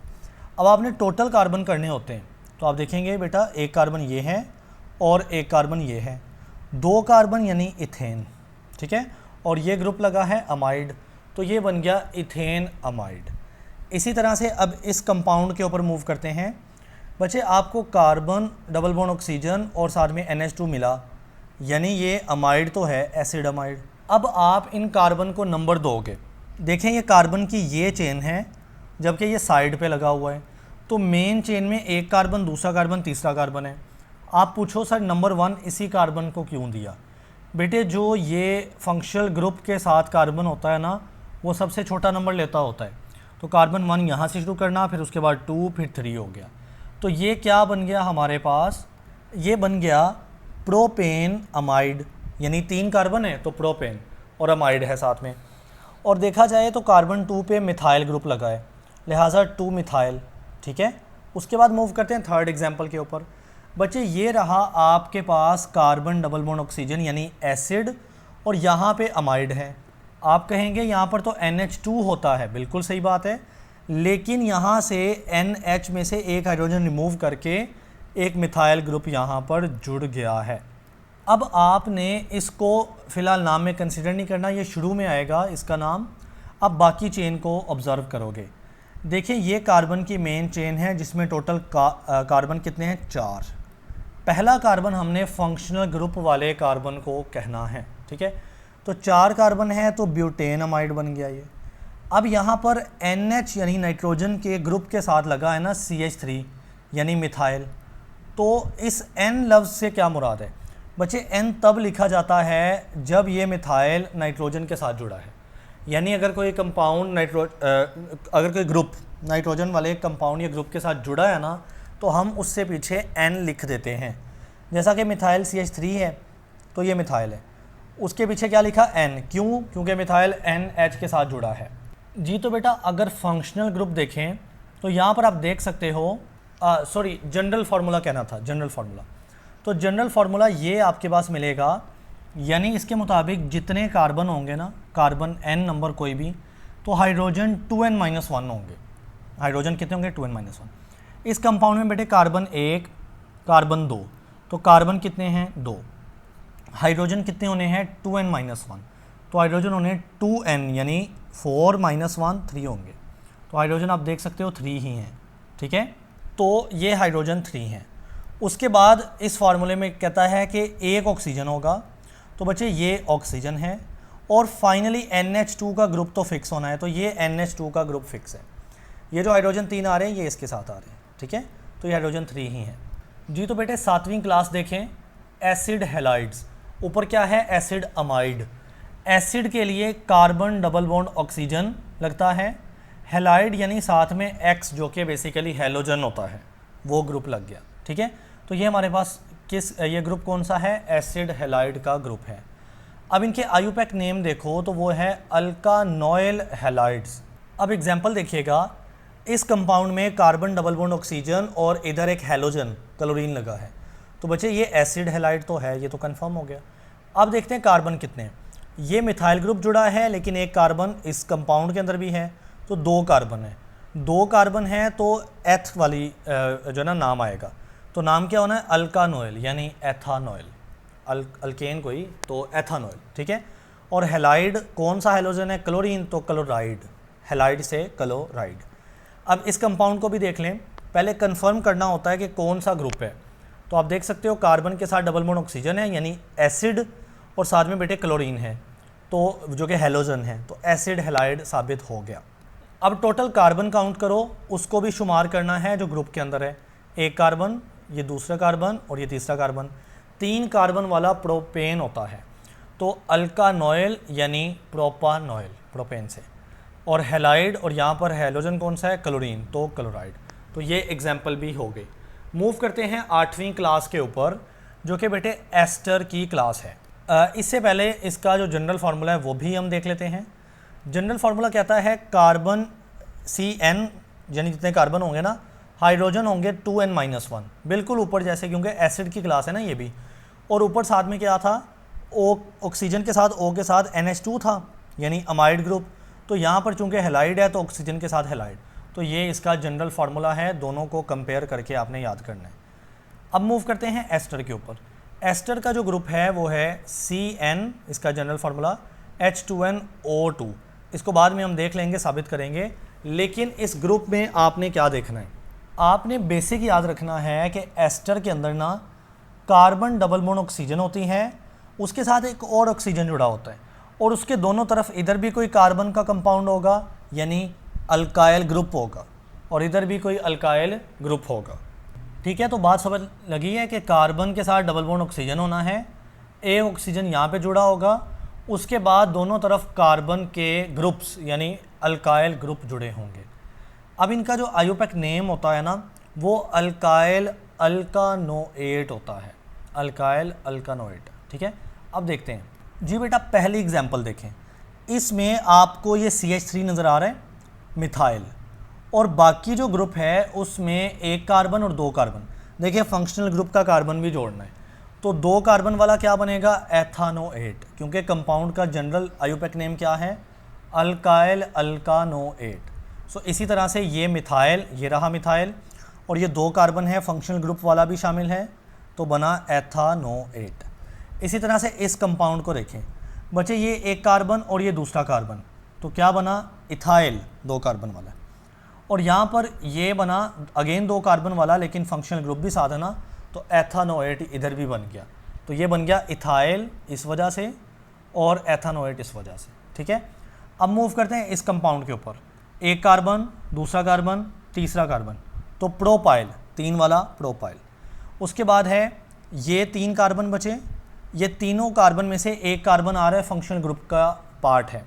अब आपने टोटल कार्बन करने होते हैं, तो आप देखेंगे बेटा एक कार्बन ये है और एक कार्बन ये है, 2 कार्बन यानी इथेन, ठीक है। और ये ग्रुप लगा है अमाइड, तो ये बन गया इथेन अमाइड। इसी तरह से अब इस कंपाउंड के ऊपर मूव करते हैं। बच्चे आपको कार्बन डबल बॉन्ड ऑक्सीजन और साथ में NH2 मिला, यानी ये अमाइड तो है, एसिड अमाइड। अब आप इन कार्बन को नंबर दोगे, देखें ये कार्बन की ये चेन है, जबकि ये साइड पे लगा हुआ है, तो मेन चेन में एक कार्बन, दूसरा कार्बन, तीसरा कार्बन है। आप पूछो सर नंबर 1 इसी कार्बन को क्यों दिया? बेटे जो ये फंक्शनल ग्रुप के साथ कार्बन होता है ना, वो सबसे छोटा नंबर लेता होता है। तो कार्बन 1 यहाँ से शुरू करना, फिर उसके बाद 2, फिर 3 हो गया। तो ये क्या बन गया हमारे पास? ये बन गया प्रोपेन अमाइड, यानी 3 कार्बन है तो प्रोपेन और अमाइड है साथ में। और देखा जाए तो कार्बन 2 पे मिथाइल ग्रुप लगा है, लिहाजा 2 मिथाइल। ठीक है, उसके बाद मूव करते हैं थर्ड एग्जाम्पल के ऊपर। बच्चे ये रहा आपके पास कार्बन डबल बॉन्ड ऑक्सीजन यानी एसिड, और यहाँ पे अमाइड है। आप कहेंगे यहाँ पर तो NH2 होता है, बिल्कुल सही बात है, लेकिन यहाँ से NH में से एक हाइड्रोजन रिमूव करके एक मिथाइल ग्रुप यहाँ पर जुड़ गया है। अब आपने इसको फ़िलहाल नाम में कंसिडर नहीं करना, ये शुरू में आएगा इसका नाम। अब बाकी चेन को ऑब्ज़र्व करोगे, देखिए ये कार्बन की मेन चेन है जिसमें टोटल कार्बन कितने हैं? 4। पहला कार्बन हमने फंक्शनल ग्रुप वाले कार्बन को कहना है। ठीक है, तो 4 कार्बन है तो ब्यूटेन अमाइड बन गया ये। अब यहाँ पर NH यानी नाइट्रोजन के ग्रुप के साथ लगा है ना CH3 यानी मिथाइल। तो इस N लफ्ज़ से क्या मुराद है? बच्चे N तब लिखा जाता है जब ये मिथाइल नाइट्रोजन के साथ जुड़ा है, यानी अगर कोई कंपाउंड अगर कोई ग्रुप नाइट्रोजन वाले कंपाउंड या ग्रुप के साथ जुड़ा है ना, तो हम उससे पीछे N लिख देते हैं। जैसा कि मिथाइल CH3 है तो ये मिथाइल है, उसके पीछे क्या लिखा? N। क्यों? क्योंकि मिथाइल NH के साथ जुड़ा है जी। तो बेटा अगर फंक्शनल ग्रुप देखें तो यहाँ पर आप देख सकते हो, सॉरी जनरल फार्मूला कहना था, जनरल फार्मूला। तो जनरल फार्मूला ये आपके पास मिलेगा, यानी इसके मुताबिक जितने कार्बन होंगे ना, कार्बन N नंबर कोई भी, तो हाइड्रोजन 2n-1 होंगे। हाइड्रोजन कितने होंगे? 2n-1। इस कंपाउंड में बेटे कार्बन 1, कार्बन 2, तो कार्बन कितने हैं? 2। हाइड्रोजन कितने होने हैं? 2n-1, तो हाइड्रोजन होने 2n यानी 4-1 3 होंगे। तो हाइड्रोजन आप देख सकते हो 3 ही हैं। ठीक है, तो ये हाइड्रोजन 3 हैं। उसके बाद इस फार्मूले में कहता है कि एक ऑक्सीजन होगा, तो बच्चे ये ऑक्सीजन है, और फाइनली NH2 का ग्रुप तो फिक्स होना है, तो ये NH2 का ग्रुप फिक्स है। ये जो हाइड्रोजन 3 आ रहे हैं ये इसके साथ आ रहे हैं। ठीक है, तो ये हाइड्रोजन 3 ही है जी। तो बेटे 7वीं क्लास देखें, एसिड हैलाइड्स। ऊपर क्या है? Acid amide. एसिड के लिए कार्बन डबल बॉन्ड ऑक्सीजन लगता है, हैलाइड यानी साथ में X जो कि बेसिकली हैलोजन होता है, वो ग्रुप लग गया। ठीक है, तो ये हमारे पास ये ग्रुप कौन सा है? एसिड हैलाइड का ग्रुप है। अब इनके आयुपैक नेम देखो तो वो है अल्कानोइल हैलाइड्स। अब एग्जांपल देखिएगा, इस कंपाउंड में कार्बन डबल बॉन्ड ऑक्सीजन और इधर एक हैलोजन क्लोरीन लगा है, तो बच्चे ये एसिड हैलाइड तो है, ये तो कंफर्म हो गया। अब देखते हैं कार्बन कितने हैं। ये मिथाइल ग्रुप जुड़ा है, लेकिन एक कार्बन इस कंपाउंड के अंदर भी है, तो 2 कार्बन है। 2 कार्बन है तो एथ वाली जो ना नाम आएगा, तो नाम क्या होना है? अल्कानोइल यानी एथानोइल। अल्केन कोई तो एथानोइल। ठीक है, और हैलाइड कौन सा हैलोजन है? क्लोरीन, तो क्लोराइड। हैलाइड से क्लोराइड। अब इस कंपाउंड को भी देख लें, पहले कंफर्म करना होता है कि कौन सा ग्रुप है। तो आप देख सकते हो कार्बन के साथ डबल बॉन्ड ऑक्सीजन है यानी एसिड, और साथ में बेटे क्लोरीन है तो जो कि हैलोजन है, तो एसिड हैलाइड साबित हो गया। अब टोटल कार्बन काउंट करो, उसको भी शुमार करना है जो ग्रुप के अंदर है। एक कार्बन, ये दूसरा कार्बन और ये तीसरा कार्बन, 3 कार्बन वाला प्रोपेन होता है, तो अल्कानोइल यानी प्रोपानोइल, प्रोपेन से, और हैलाइड, और यहाँ पर हैलोजन कौन सा है? क्लोरीन, तो क्लोराइड। तो ये एग्जाम्पल भी हो गए। मूव करते हैं 8वीं क्लास के ऊपर, जो कि बेटे एस्टर की क्लास है। इससे पहले इसका जो जनरल फार्मूला है वो भी हम देख लेते हैं। जनरल फार्मूला कहता है कार्बन CN यानी जितने कार्बन होंगे ना, हाइड्रोजन होंगे 2n-1, बिल्कुल ऊपर जैसे, क्योंकि एसिड की क्लास है ना ये भी। और ऊपर साथ में क्या था? ऑक्सीजन के साथ O के साथ NH2 था यानी अमाइड ग्रुप। तो यहाँ पर चूँकि हैलाइड है तो ऑक्सीजन के साथ हैलाइड, तो ये इसका जनरल फार्मूला है, दोनों को कंपेयर करके आपने याद करना है। अब मूव करते हैं एस्टर के ऊपर। एस्टर का जो ग्रुप है वो है CN, इसका जनरल फार्मूला H2NO2। इसको बाद में हम देख लेंगे, साबित करेंगे, लेकिन इस ग्रुप में आपने क्या देखना है? आपने बेसिक याद रखना है कि एस्टर के अंदर ना कार्बन डबल बॉन्ड ऑक्सीजन होती है, उसके साथ एक और ऑक्सीजन जुड़ा होता है, और उसके दोनों तरफ इधर भी कोई कार्बन का कंपाउंड होगा यानी अल्काइल ग्रुप होगा, और इधर भी कोई अल्काइल ग्रुप होगा। ठीक है, तो बात समझ लगी है कि कार्बन के साथ डबल बॉन्ड ऑक्सीजन होना है, एक ऑक्सीजन यहाँ पे जुड़ा होगा, उसके बाद दोनों तरफ कार्बन के ग्रुप्स यानी अल्काइल ग्रुप जुड़े होंगे। अब इनका जो आयोपेक नेम होता है ना वो अल्काइल अल्कानोएट होता है, अल्काइल अल्कानोएट। ठीक है, अब देखते हैं जी बेटा, पहली एग्जांपल देखें। इसमें आपको ये CH3 नज़र आ रहा है, मिथाइल, और बाकी जो ग्रुप है उसमें एक कार्बन और दो कार्बन। देखिए फंक्शनल ग्रुप का कार्बन भी जोड़ना है, तो दो कार्बन वाला क्या बनेगा, एथानोएट, क्योंकि कंपाउंड का जनरल आयोपेक नेम क्या है, अल्काइल अल्कानोएट। सो इसी तरह से ये मिथाइल, ये रहा मिथाइल, और ये दो कार्बन है, फंक्शनल ग्रुप वाला भी शामिल है, तो बना एथानोएट। इसी तरह से इस कंपाउंड को देखें बच्चे, ये एक कार्बन और ये दूसरा कार्बन, तो क्या बना, इथाइल, दो कार्बन वाला, और यहाँ पर ये बना अगेन दो कार्बन वाला लेकिन फंक्शनल ग्रुप भी साथ है ना, तो एथानोएट इधर भी बन गया, तो ये बन गया इथाइल इस वजह से और एथानोएट इस वजह से। ठीक है, अब मूव करते हैं इस कंपाउंड के ऊपर, एक कार्बन, दूसरा कार्बन, तीसरा कार्बन, तो प्रोपाइल, तीन वाला प्रोपाइल। उसके बाद है ये तीन कार्बन बचे, ये तीनों कार्बन में से एक कार्बन आ रहा है फंक्शनल ग्रुप का पार्ट है,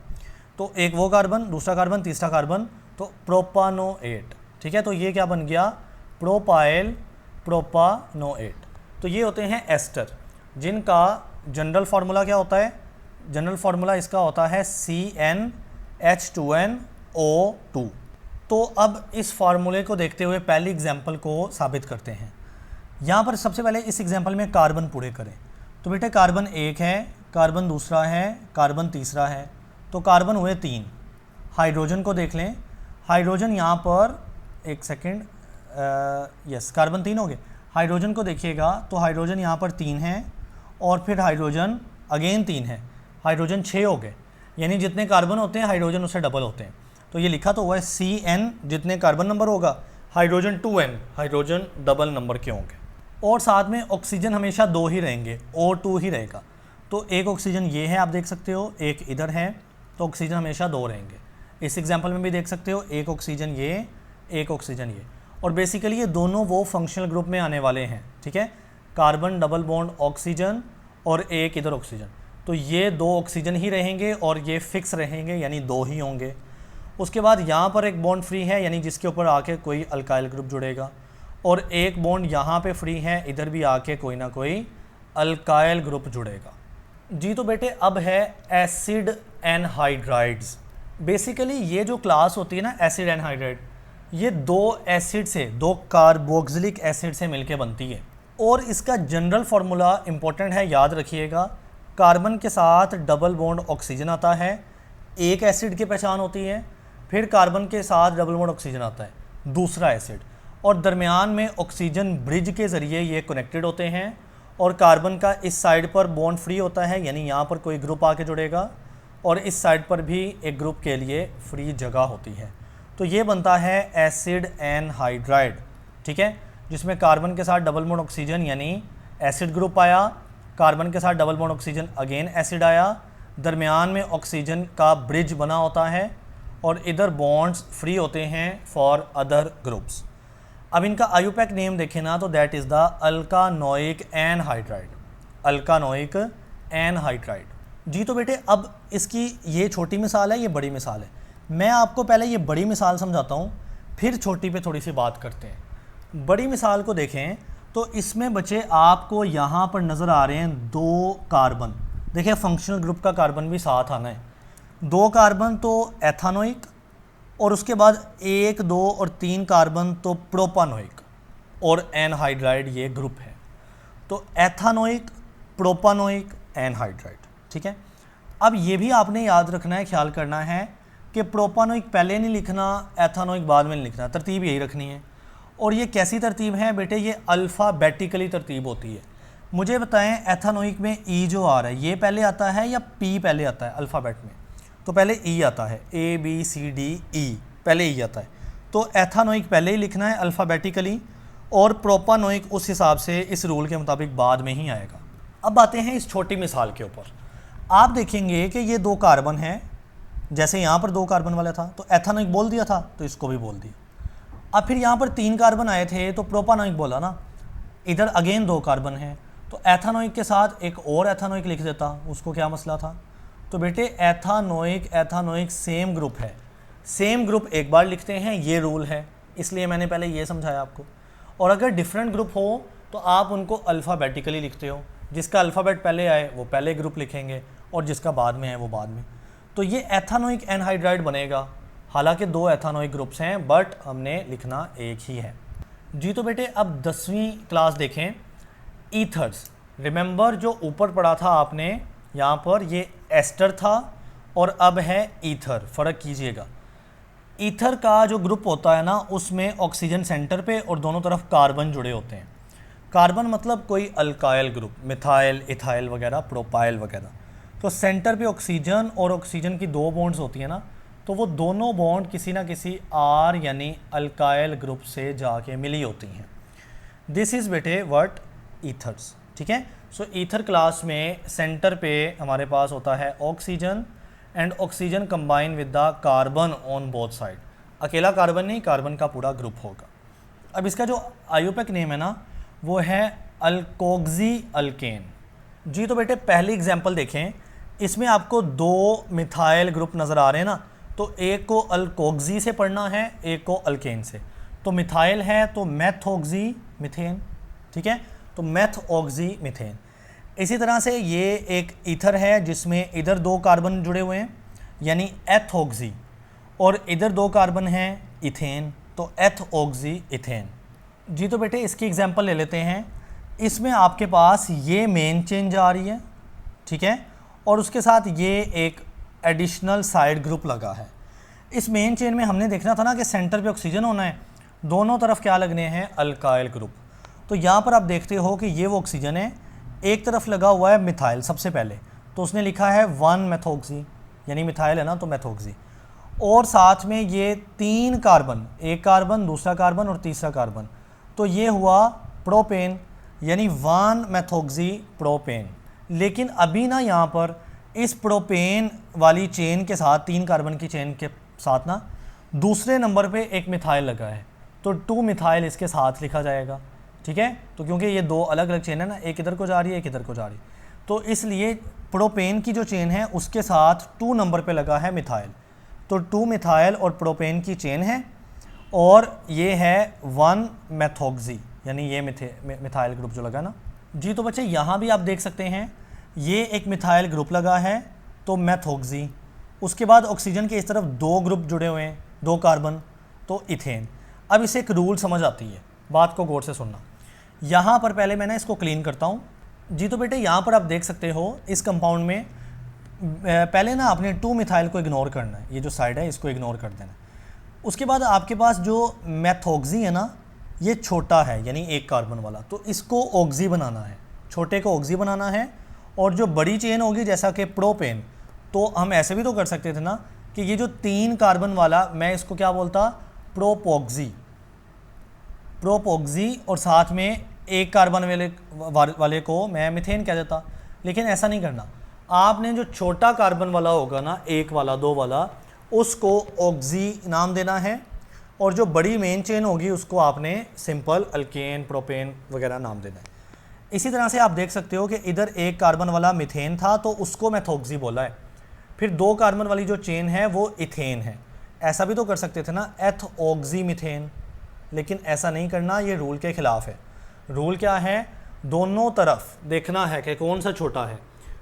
तो एक वो कार्बन, दूसरा कार्बन, तीसरा कार्बन, तो प्रोपानोएट। ठीक है, तो ये क्या बन गया, प्रोपाइल प्रोपानोएट। तो ये होते हैं एस्टर, जिनका जनरल फार्मूला क्या होता है, जनरल फार्मूला इसका होता है CnH2nO2। तो अब इस फार्मूले को देखते हुए पहली एग्जांपल को साबित करते हैं। यहाँ पर सबसे पहले इस एग्जांपल में कार्बन पूरे करें, तो बेटे कार्बन एक है, कार्बन दूसरा है, कार्बन तीसरा है, तो कार्बन हुए तीन। हाइड्रोजन को देख लें, हाइड्रोजन यहाँ पर एक सेकेंड, यस कार्बन तीन हो गए। हाइड्रोजन को देखिएगा तो हाइड्रोजन यहाँ पर तीन है और फिर हाइड्रोजन अगेन तीन है, हाइड्रोजन 6 हो गए, यानी जितने कार्बन होते हैं हाइड्रोजन उससे डबल होते हैं। तो ये लिखा तो हुआ है Cn, जितने कार्बन नंबर होगा, hydrogen 2n, hydrogen double number के होंगे, और साथ में ऑक्सीजन हमेशा दो ही रहेंगे, O2 ही रहेगा। तो एक ऑक्सीजन ये है, आप देख सकते हो, एक इधर है, तो ऑक्सीजन हमेशा दो रहेंगे। इस एग्जाम्पल में भी देख सकते हो, एक ऑक्सीजन ये, एक ऑक्सीजन ये, और बेसिकली ये दोनों वो फंक्शनल ग्रुप में आने वाले हैं। ठीक है, कार्बन डबल बॉन्ड ऑक्सीजन और एक इधर ऑक्सीजन, तो ये दो ऑक्सीजन ही रहेंगे और ये फिक्स रहेंगे, यानी दो ही होंगे। उसके बाद यहाँ पर एक बॉन्ड फ्री है, यानी जिसके ऊपर आके कोई अल्काइल ग्रुप जुड़ेगा, और एक बॉन्ड यहाँ पे फ्री है, इधर भी आके कोई ना कोई अल्काइल ग्रुप जुड़ेगा। जी तो बेटे अब है एसिड एनहाइड्राइड्स। बेसिकली ये जो क्लास होती है ना एसिड एनहाइड्राइड, ये दो एसिड से, दो कार्बोक्सिलिक एसिड से मिलके बनती है, और इसका जनरल फार्मूला इंपॉर्टेंट है, याद रखिएगा। कार्बन के साथ डबल बॉन्ड ऑक्सीजन आता है, एक एसिड की पहचान होती है, फिर कार्बन के साथ डबल बॉन्ड ऑक्सीजन आता है, दूसरा एसिड, और दरमियान में ऑक्सीजन ब्रिज के ज़रिए ये कनेक्टेड होते हैं, और कार्बन का इस साइड पर बॉन्ड फ्री होता है, यानी यहाँ पर कोई ग्रुप आके जुड़ेगा, और इस साइड पर भी एक ग्रुप के लिए फ्री जगह होती है। तो ये बनता है एसिड एनहाइड्राइड। ठीक है, जिसमें कार्बन के साथ डबल बॉन्ड ऑक्सीजन यानी एसिड ग्रुप आया, कार्बन के साथ double bond oxygen again acid आया, दरमियान में ऑक्सीजन का ब्रिज बना होता है, और इधर बॉन्ड्स फ्री होते हैं फॉर अदर ग्रुप्स। अब इनका आयुपैक नेम देखें ना, तो that is the alkanoic anhydride, alkanoic anhydride. जी तो बेटे अब इसकी ये छोटी मिसाल है, ये बड़ी मिसाल है। मैं आपको पहले ये बड़ी मिसाल समझाता हूँ, फिर छोटी पे थोड़ी सी बात करते हैं। बड़ी मिसाल को देखें तो इसमें बच्चे आपको यहाँ पर नज़र आ रहे हैं दो कार्बन, देखिए फंक्शनल ग्रुप का कार्बन भी साथ आना है, दो कार्बन तो एथानोइक, और उसके बाद एक, दो और तीन कार्बन तो प्रोपानोइक, और एनहाइड्राइड ये ग्रुप है। तो एथानोइक, प्रोपानोइक, एनहाइड्राइड। ठीक है, अब ये भी आपने याद रखना है, ख्याल करना है कि प्रोपानोइक पहले नहीं लिखना, एथानोइक बाद में नहीं लिखना, तरतीब यही रखनी है। और ये कैसी तरतीब है बेटे, ये अल्फ़ाबेटिकली तरतीब होती है। मुझे बताएं एथानोइक में ई जो आ रहा है ये पहले आता है या पी पहले आता है अल्फ़ाबेट में? तो पहले ई आता है, ABCDE पहले ई आता है, तो एथानोइक पहले ही लिखना है अल्फ़ाबेटिकली, और प्रोपानोइक उस हिसाब से इस रूल के मुताबिक बाद में ही आएगा। अब आते हैं इस छोटी मिसाल के ऊपर। आप देखेंगे कि ये दो कार्बन हैं, जैसे यहाँ पर दो कार्बन वाला था तो एथानोइक बोल दिया था, तो इसको भी बोल दिया। अब फिर यहाँ पर 3 कार्बन आए थे तो प्रोपानोइक बोला ना, इधर अगेन 2 कार्बन हैं, तो एथानोइक के साथ एक और एथानोइक लिख देता, उसको क्या मसला था। तो बेटे एथानोइक सेम ग्रुप है, सेम ग्रुप एक बार लिखते हैं, ये रूल है, इसलिए मैंने पहले ये समझाया आपको। और अगर डिफरेंट ग्रुप हो तो आप उनको अल्फ़ाबेटिकली लिखते हो, जिसका अल्फ़ाबेट पहले आए वो पहले ग्रुप लिखेंगे और जिसका बाद में है वो बाद में। तो ये एथानोइक एनहाइड्राइड बनेगा, हालांकि 2 एथानोइक ग्रुप्स हैं बट हमने लिखना एक ही है जी। तो बेटे अब 10वीं क्लास देखें, ईथर्स। रिमेंबर जो ऊपर पढ़ा था आपने यहाँ पर, ये एस्टर था और अब है ईथर, फ़र्क कीजिएगा। ईथर का जो ग्रुप होता है ना, उसमें ऑक्सीजन सेंटर पे और दोनों तरफ कार्बन जुड़े होते हैं। कार्बन मतलब कोई अल्काइल ग्रुप, मिथाइल, इथाइल वगैरह, प्रोपाइल वगैरह। तो सेंटर पे ऑक्सीजन और ऑक्सीजन की 2 बॉन्ड्स होती हैं ना, तो वो दोनों बॉन्ड किसी ना किसी आर यानी अल्काइल ग्रुप से जाके मिली होती हैं। दिस इज़ बेटे व्हाट ईथर्स, ठीक है। सो ईथर क्लास में सेंटर पे हमारे पास होता है oxygen and oxygen combine with the carbon on both side. अकेला कार्बन नहीं, कार्बन का पूरा ग्रुप होगा। अब इसका जो आयुपेक नेम है ना, वो है अल्कोक्सी अल्केन जी। तो बेटे पहली एग्जांपल देखें, इसमें आपको 2 मिथाइल ग्रुप नज़र आ रहे हैं ना, तो एक को अल्कोक्सी से पढ़ना है, एक को अल्केन से। तो मिथाइल है तो मेथोक्सी मीथेन, ठीक है, तो मेथोक्सी मीथेन। इसी तरह से ये एक ईथर है जिसमें इधर 2 कार्बन जुड़े हुए हैं यानी एथोक्सी, और इधर 2 कार्बन हैं इथेन, तो एथोक्सी इथेन जी। तो बेटे इसकी एग्जांपल ले लेते हैं। इसमें आपके पास ये मेन चेन जा रही है, ठीक है, और उसके साथ ये एक एडिशनल साइड ग्रुप लगा है। इस मेन चेन में हमने देखना था ना कि सेंटर पे ऑक्सीजन होना है, दोनों तरफ क्या लगने हैं, अल्काइल ग्रुप। तो यहाँ पर आप देखते हो कि ये वो ऑक्सीजन है, एक तरफ लगा हुआ है मिथाइल सबसे पहले, तो उसने लिखा है 1 मेथोक्सी, यानी मिथाइल है ना तो मेथोक्सी, और साथ में ये 3 कार्बन, एक कार्बन, दूसरा कार्बन और तीसरा कार्बन, तो ये हुआ प्रोपेन, यानी 1 मेथोक्सी प्रोपेन। लेकिन अभी ना यहाँ पर इस प्रोपेन वाली चेन के साथ, 3 कार्बन की चेन के साथ ना दूसरे नंबर पे एक मिथाइल लगा है, तो 2 मिथाइल इसके साथ लिखा जाएगा, ठीक है। तो क्योंकि ये 2 अलग अलग चेन है ना, एक इधर को जा रही है, एक इधर को जा रही है, तो इसलिए प्रोपेन की जो चेन है उसके साथ 2 नंबर पे लगा है मिथाइल, तो 2 मिथाइल और प्रोपेन की चेन है, और ये है 1 मेथोक्सी, यानी ये मिथाइल ग्रुप जो लगा ना जी। तो बच्चे यहाँ भी आप देख सकते हैं, ये एक मिथाइल ग्रुप लगा है तो मेथोक्सी, उसके बाद ऑक्सीजन के इस तरफ 2 ग्रुप जुड़े हुए हैं, 2 कार्बन, तो इथेन। अब इसे एक रूल समझ आती है, बात को गौर से सुनना। यहाँ पर पहले मैं ना इसको क्लीन करता हूँ जी। तो बेटे यहाँ पर आप देख सकते हो इस कंपाउंड में पहले ना आपने 2 मिथाइल को इग्नोर करना है, ये जो साइड है इसको इग्नोर कर देना। उसके बाद आपके पास जो मेथोक्सी है ना, ये छोटा है यानी 1 कार्बन वाला, तो इसको ऑक्सी बनाना है, छोटे को ऑक्सी बनाना है। और जो बड़ी चेन होगी जैसा कि प्रोपेन, तो हम ऐसे भी तो कर सकते थे ना कि ये जो 3 कार्बन वाला, मैं इसको क्या बोलता, प्रोपोक्सी, और साथ में 1 कार्बन वाले को मैं मिथेन कह देता। लेकिन ऐसा नहीं करना, आपने जो छोटा कार्बन वाला होगा ना, 1 वाला 2 वाला, उसको ऑक्सी नाम देना है, और जो बड़ी मेन चेन होगी उसको आपने सिंपल अल्केन, प्रोपेन वगैरह नाम देना है। इसी तरह से आप देख सकते हो कि इधर 1 कार्बन वाला मिथेन था तो उसको मेथोक्सी बोला है, फिर 2 कार्बन वाली जो चेन है वो इथेन है। ऐसा भी तो कर सकते थे ना, एथोक्सी मिथेन, लेकिन ऐसा नहीं करना, ये रूल के ख़िलाफ़ है। रूल क्या है, दोनों तरफ देखना है कि कौन सा छोटा है,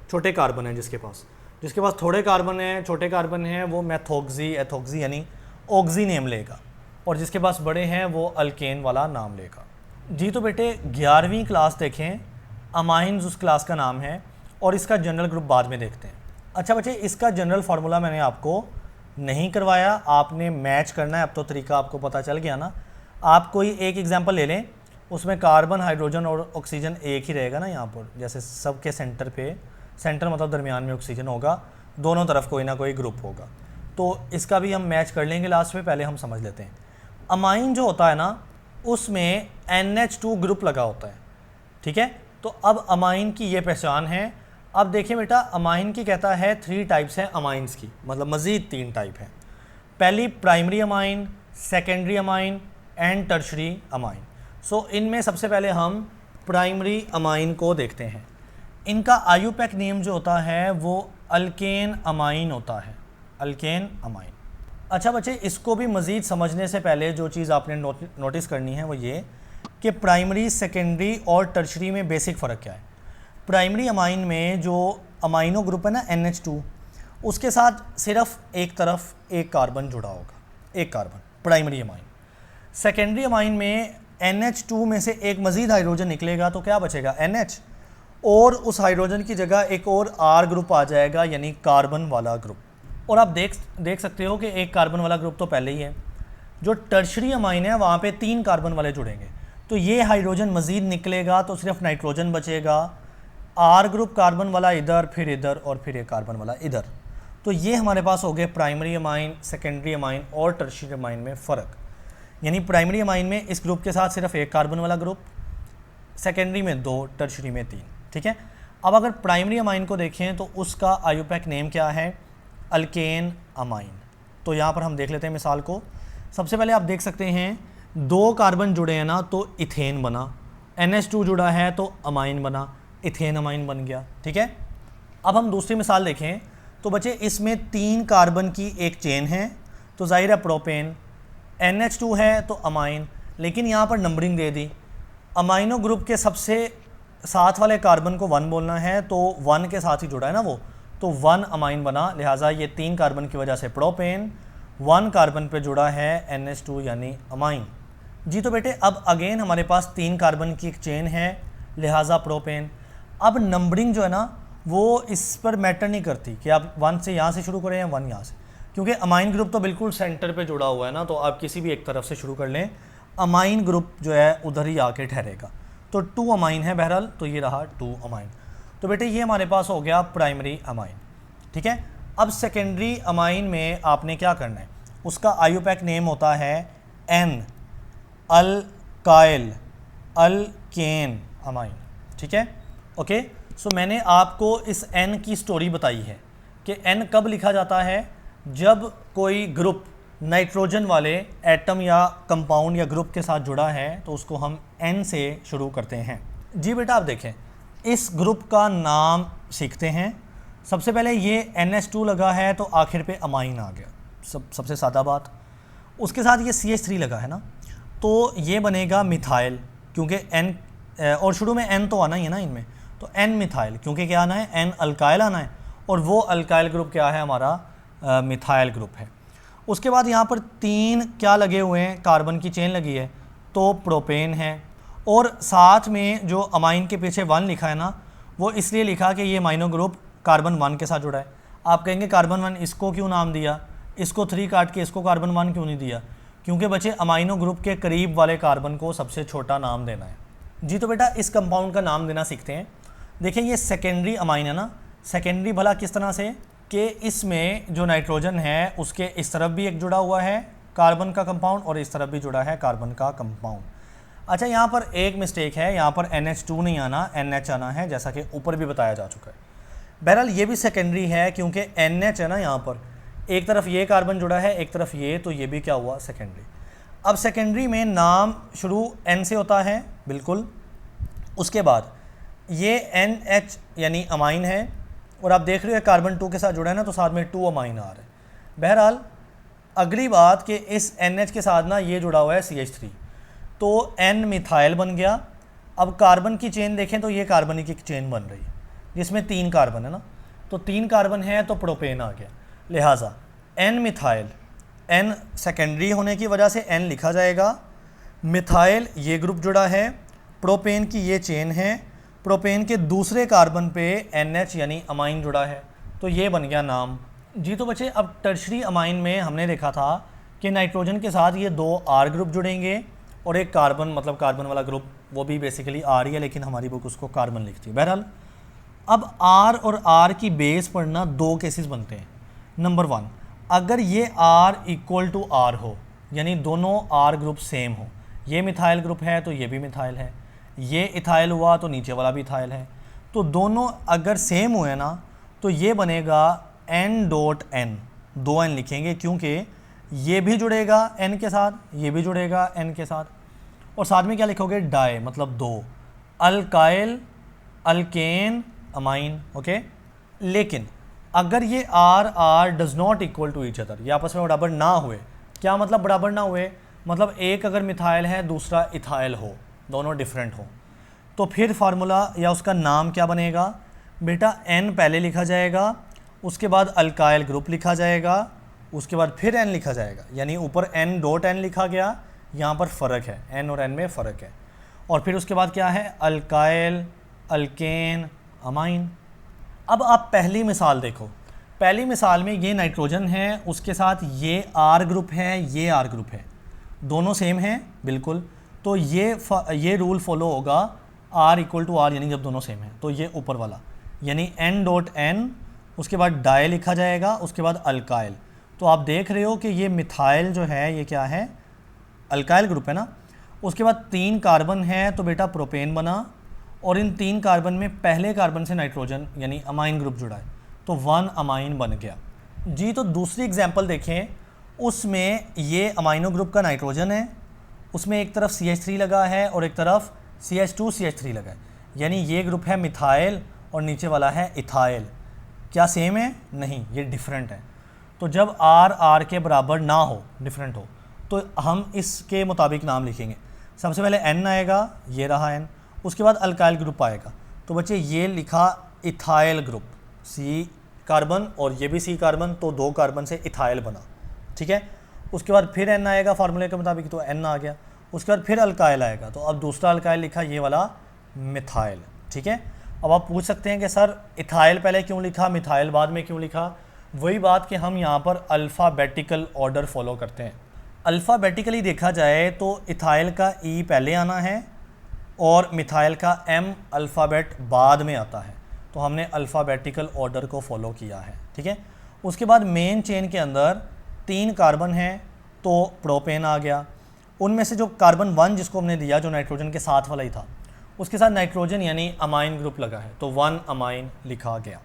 छोटे कार्बन है जिसके पास थोड़े कार्बन है, छोटे कार्बन है, वो मेथोक्सी, एथोक्सी यानी ऑक्सी नेम लेगा, और जिसके पास बड़े हैं वो अल्केन वाला नाम लेगा जी। तो बेटे 11वीं क्लास देखें, अमाइन्स उस क्लास का नाम है, और इसका जनरल ग्रुप बाद में देखते हैं। अच्छा बच्चे, इसका जनरल फार्मूला मैंने आपको नहीं करवाया, आपने मैच करना है। अब तो तरीका आपको पता चल गया ना। आप कोई एक एग्जांपल ले लें, उसमें कार्बन, हाइड्रोजन और ऑक्सीजन एक ही रहेगा ना यहाँ पर, जैसे सबके सेंटर मतलब दरमियान में ऑक्सीजन होगा, दोनों तरफ कोई ना कोई ग्रुप होगा। तो इसका भी हम मैच कर लेंगे लास्ट में, पहले हम समझ लेते हैं। अमाइन जो होता है ना, उसमें NH2 ग्रुप लगा होता है, ठीक है। तो अब अमाइन की ये पहचान है। अब देखिए बेटा, अमाइन की कहता है 3 टाइप्स हैं अमाइंस की, मतलब मज़ीद 3 टाइप हैं। पहली primary amine, secondary amine and tertiary amine. So इनमें सबसे पहले हम प्राइमरी अमाइन को देखते हैं। इनका आईयूपैक नेम जो होता है वो अल्केन अमाइन होता है, अल्केन अमाइन। अच्छा बच्चे, इसको भी मज़ीद समझने से पहले जो चीज़ आपने नोटिस करनी है वो ये कि प्राइमरी, सेकेंडरी और टर्शरी में बेसिक फ़र्क क्या है। प्राइमरी अमाइन में जो अमाइनो ग्रुप है ना NH2, उसके साथ सिर्फ एक तरफ एक कार्बन जुड़ा होगा, एक carbon, primary amine. Secondary amine में NH2 में से एक मज़ीद हाइड्रोजन निकलेगा तो क्या बचेगा, NH, और उस हाइड्रोजन की जगह एक और R ग्रुप आ जाएगा, यानी कार्बन वाला ग्रुप। और आप देख सकते हो कि एक कार्बन वाला ग्रुप तो पहले ही है। जो टर्शरी अमाइन है वहाँ पे 3 कार्बन वाले जुड़ेंगे, तो ये हाइड्रोजन मज़ीद निकलेगा तो सिर्फ नाइट्रोजन बचेगा, R ग्रुप कार्बन वाला इधर, फिर इधर, और फिर एक कार्बन वाला इधर। तो ये हमारे पास हो गए प्राइमरी अमाइन, सेकेंडरी अमाइन और टर्शरी अमाइन में फ़र्क। यानी प्राइमरी अमाइन में इस ग्रुप के साथ सिर्फ एक कार्बन वाला ग्रुप, सेकेंडरी में 2, टर्शरी में 3। ठीक है। अब अगर प्राइमरी अमाइन को देखें तो उसका आईयूपैक नेम क्या है, अल्केन अमाइन। तो यहाँ पर हम देख लेते हैं मिसाल को। सबसे पहले आप देख सकते हैं 2 कार्बन जुड़े हैं ना, तो इथेन बना, NH2 जुड़ा है तो अमाइन बना, इथेन अमाइन बन गया। ठीक है। अब हम दूसरी मिसाल देखें तो बच्चे इसमें 3 कार्बन की एक चेन है, तो जाहिर है प्रोपेन, NH2 है तो अमाइन, लेकिन यहाँ पर नंबरिंग दे दी। अमाइनो ग्रुप के सबसे साथ वाले कार्बन को 1 बोलना है, तो 1 के साथ ही जुड़ा है ना वो, तो 1 अमाइन बना। लिहाजा ये 3 कार्बन की वजह से प्रोपेन, 1 कार्बन पे जुड़ा है NH2 यानी अमाइन। जी तो बेटे अब अगेन हमारे पास 3 कार्बन की एक चेन है, लिहाजा प्रोपेन। अब नंबरिंग जो है ना वो इस पर मैटर नहीं करती कि आप 1 से यहाँ से शुरू करें या 1 यहाँ से, क्योंकि अमाइन ग्रुप तो बिल्कुल सेंटर पे जुड़ा हुआ है ना, तो आप किसी भी एक तरफ से शुरू कर लें, अमाइन ग्रुप जो है उधर ही आके ठहरेगा। तो 2 अमाइन है बहरहाल, तो ये रहा 2 अमाइन। तो बेटे ये हमारे पास हो गया प्राइमरी अमाइन। ठीक है। अब सेकेंडरी अमाइन में आपने क्या करना है, उसका आईयूपैक नेम होता है N, अल्काइल, अल्केन अमाइन। ठीक है। ओके। सो मैंने आपको इस N की स्टोरी बताई है कि N कब लिखा जाता है, जब कोई ग्रुप नाइट्रोजन वाले एटम या कंपाउंड या ग्रुप के साथ जुड़ा है तो उसको हम N से शुरू करते हैं। जी बेटा आप देखें, इस ग्रुप का नाम सीखते हैं। सबसे पहले ये NH2 लगा है तो आखिर पे अमाइन आ गया, सबसे सादा बात। उसके साथ ये CH3 लगा है ना, तो ये बनेगा मिथाइल, क्योंकि N और शुरू में N तो आना ही है ना इनमें, तो N मिथाइल, क्योंकि क्या आना है, N अल्काइल आना है, और वो अल्काइल ग्रुप क्या है हमारा, मिथाइल ग्रुप है। उसके बाद यहाँ पर 3 क्या लगे हुए हैं, कार्बन की चेन लगी है, तो प्रोपेन है, और साथ में जो अमाइन के पीछे 1 लिखा है ना, वो इसलिए लिखा कि ये अमाइनो ग्रुप कार्बन 1 के साथ जुड़ा है। आप कहेंगे कार्बन 1 इसको क्यों नाम दिया, इसको 3 काट के इसको कार्बन 1 क्यों नहीं दिया, क्योंकि बच्चे अमाइनो ग्रुप के करीब वाले कार्बन को सबसे छोटा नाम देना है। जी तो बेटा इस कंपाउंड का नाम देना सीखते हैं। देखिए ये सेकेंडरी अमाइन है ना, सेकेंडरी भला किस तरह से कि इसमें जो नाइट्रोजन है उसके इस तरफ भी एक जुड़ा हुआ है कार्बन का कंपाउंड, और इस तरफ भी जुड़ा है कार्बन का कंपाउंड। अच्छा यहाँ पर एक मिस्टेक है, यहाँ पर NH2 नहीं आना, NH आना है, जैसा कि ऊपर भी बताया जा चुका है। बहरहाल ये भी सेकेंडरी है, क्योंकि NH है ना, यहाँ पर एक तरफ ये कार्बन जुड़ा है, एक तरफ ये, तो ये भी क्या हुआ, सेकेंडरी। अब सेकेंडरी में नाम शुरू N से होता है, बिल्कुल। उसके बाद ये NH यानी अमाइन है, और आप देख रहे हो कार्बन 2 के साथ जुड़ा है ना, तो साथ में 2 अमाइन आ रहा है। बहरहाल अगली बात कि इस NH के साथ ना ये जुड़ा हुआ है CH3, तो N मिथाइल बन गया। अब कार्बन की चेन देखें तो ये कार्बन की चेन बन रही है जिसमें 3 कार्बन है ना, तो 3 कार्बन है तो प्रोपेन आ गया। लिहाजा N मिथाइल, N सेकेंडरी होने की वजह से N लिखा जाएगा, मिथाइल ये ग्रुप जुड़ा है, प्रोपेन की ये चेन है, प्रोपेन के दूसरे कार्बन पे NH यानी अमाइन जुड़ा है, तो ये बन गया नाम। जी तो बच्चे अब टर्शरी अमाइन में हमने देखा था कि नाइट्रोजन के साथ ये 2 R ग्रुप जुड़ेंगे और एक कार्बन, मतलब कार्बन वाला ग्रुप, वो भी बेसिकली R ही है, लेकिन हमारी बुक उसको कार्बन लिखती है। बहरहाल अब R और R की बेस पर ना 2 केसेस बनते हैं। नंबर 1, अगर ये R इक्वल टू R हो, यानी दोनों R ग्रुप सेम हो, ये मिथाइल ग्रुप है तो ये भी मिथाइल है, ये इथाइल हुआ तो नीचे वाला भी इथाइल है, तो दोनों अगर सेम हुए ना तो ये बनेगा N.N, 2 N लिखेंगे, क्योंकि ये भी जुड़ेगा N के साथ, ये भी जुड़ेगा N के साथ, और साथ में क्या लिखोगे, डाई मतलब दो, अल्काइल, अल्केन, अमाइन, ओके। लेकिन अगर ये R does not equal to each other, ये आपस में बराबर ना हुए, क्या मतलब बराबर ना हुए, मतलब एक अगर मिथाइल है दूसरा इथाइल हो, दोनों डिफरेंट हो, तो फिर फार्मूला या उसका नाम क्या बनेगा बेटा, N पहले लिखा जाएगा, उसके बाद अल्काइल ग्रुप लिखा जाएगा, उसके बाद फिर N लिखा जाएगा, यानी ऊपर N डॉट N लिखा गया, यहाँ पर फ़र्क है, N और N में फ़र्क है, और फिर उसके बाद क्या है, अल्काइल, अल्केन, अमाइन। अब आप पहली मिसाल देखो, पहली मिसाल में ये नाइट्रोजन है, उसके साथ ये R ग्रुप है, ये R ग्रुप है, दोनों सेम हैं बिल्कुल, तो ये रूल फॉलो होगा R इक्वल टू R, यानी जब दोनों सेम हैं तो ये ऊपर वाला, यानी N डॉट N, उसके बाद डाई लिखा जाएगा, उसके बाद अल्काइल। तो आप देख रहे हो कि ये मिथाइल जो है ये क्या है, अल्काइल ग्रुप है ना, उसके बाद 3 कार्बन है तो बेटा प्रोपेन बना, और इन 3 कार्बन में पहले कार्बन से नाइट्रोजन यानी अमाइन ग्रुप जुड़ा है, तो 1 अमाइन बन गया जी। तो दूसरी एग्जांपल देखें, उसमें ये अमाइनो ग्रुप का नाइट्रोजन है, उसमें एक तरफ CH3 लगा है और एक तरफ CH2CH3 लगा है, यानी ये ग्रुप है मिथाइल और नीचे वाला है इथाइल। क्या सेम है? नहीं, ये डिफरेंट है। तो जब R के बराबर ना हो, डिफरेंट हो, तो हम इसके मुताबिक नाम लिखेंगे। सबसे पहले N आएगा, ये रहा N, उसके बाद अल्काइल ग्रुप आएगा, तो बच्चे ये लिखा इथाइल ग्रुप, C कार्बन और ये भी C कार्बन, तो 2 कार्बन से इथाइल बना, ठीक है। उसके बाद फिर N आएगा फार्मूले के मुताबिक, तो N आ गया, उसके बाद फिर अल्काइल आएगा, तो अब दूसरा अल्काइल लिखा ये वाला मिथाइल, ठीक है। अब आप पूछ सकते हैं कि सर इथाइल पहले क्यों लिखा, मिथाइल बाद में क्यों लिखा? वही बात कि हम यहाँ पर अल्फ़ाबेटिकल ऑर्डर फॉलो करते हैं। अल्फ़ाबेटिकली देखा जाए तो इथाइल का E पहले आना है और मिथाइल का M अल्फ़ाबेट बाद में आता है, तो हमने अल्फ़ाबेटिकल ऑर्डर को फॉलो किया है, ठीक है। उसके बाद मेन चेन के अंदर 3 कार्बन हैं, तो प्रोपेन आ गया, उनमें से जो कार्बन 1 जिसको हमने दिया, जो नाइट्रोजन के साथ वाला ही था, उसके साथ नाइट्रोजन यानी अमाइन ग्रुप लगा है, तो 1 अमाइन लिखा गया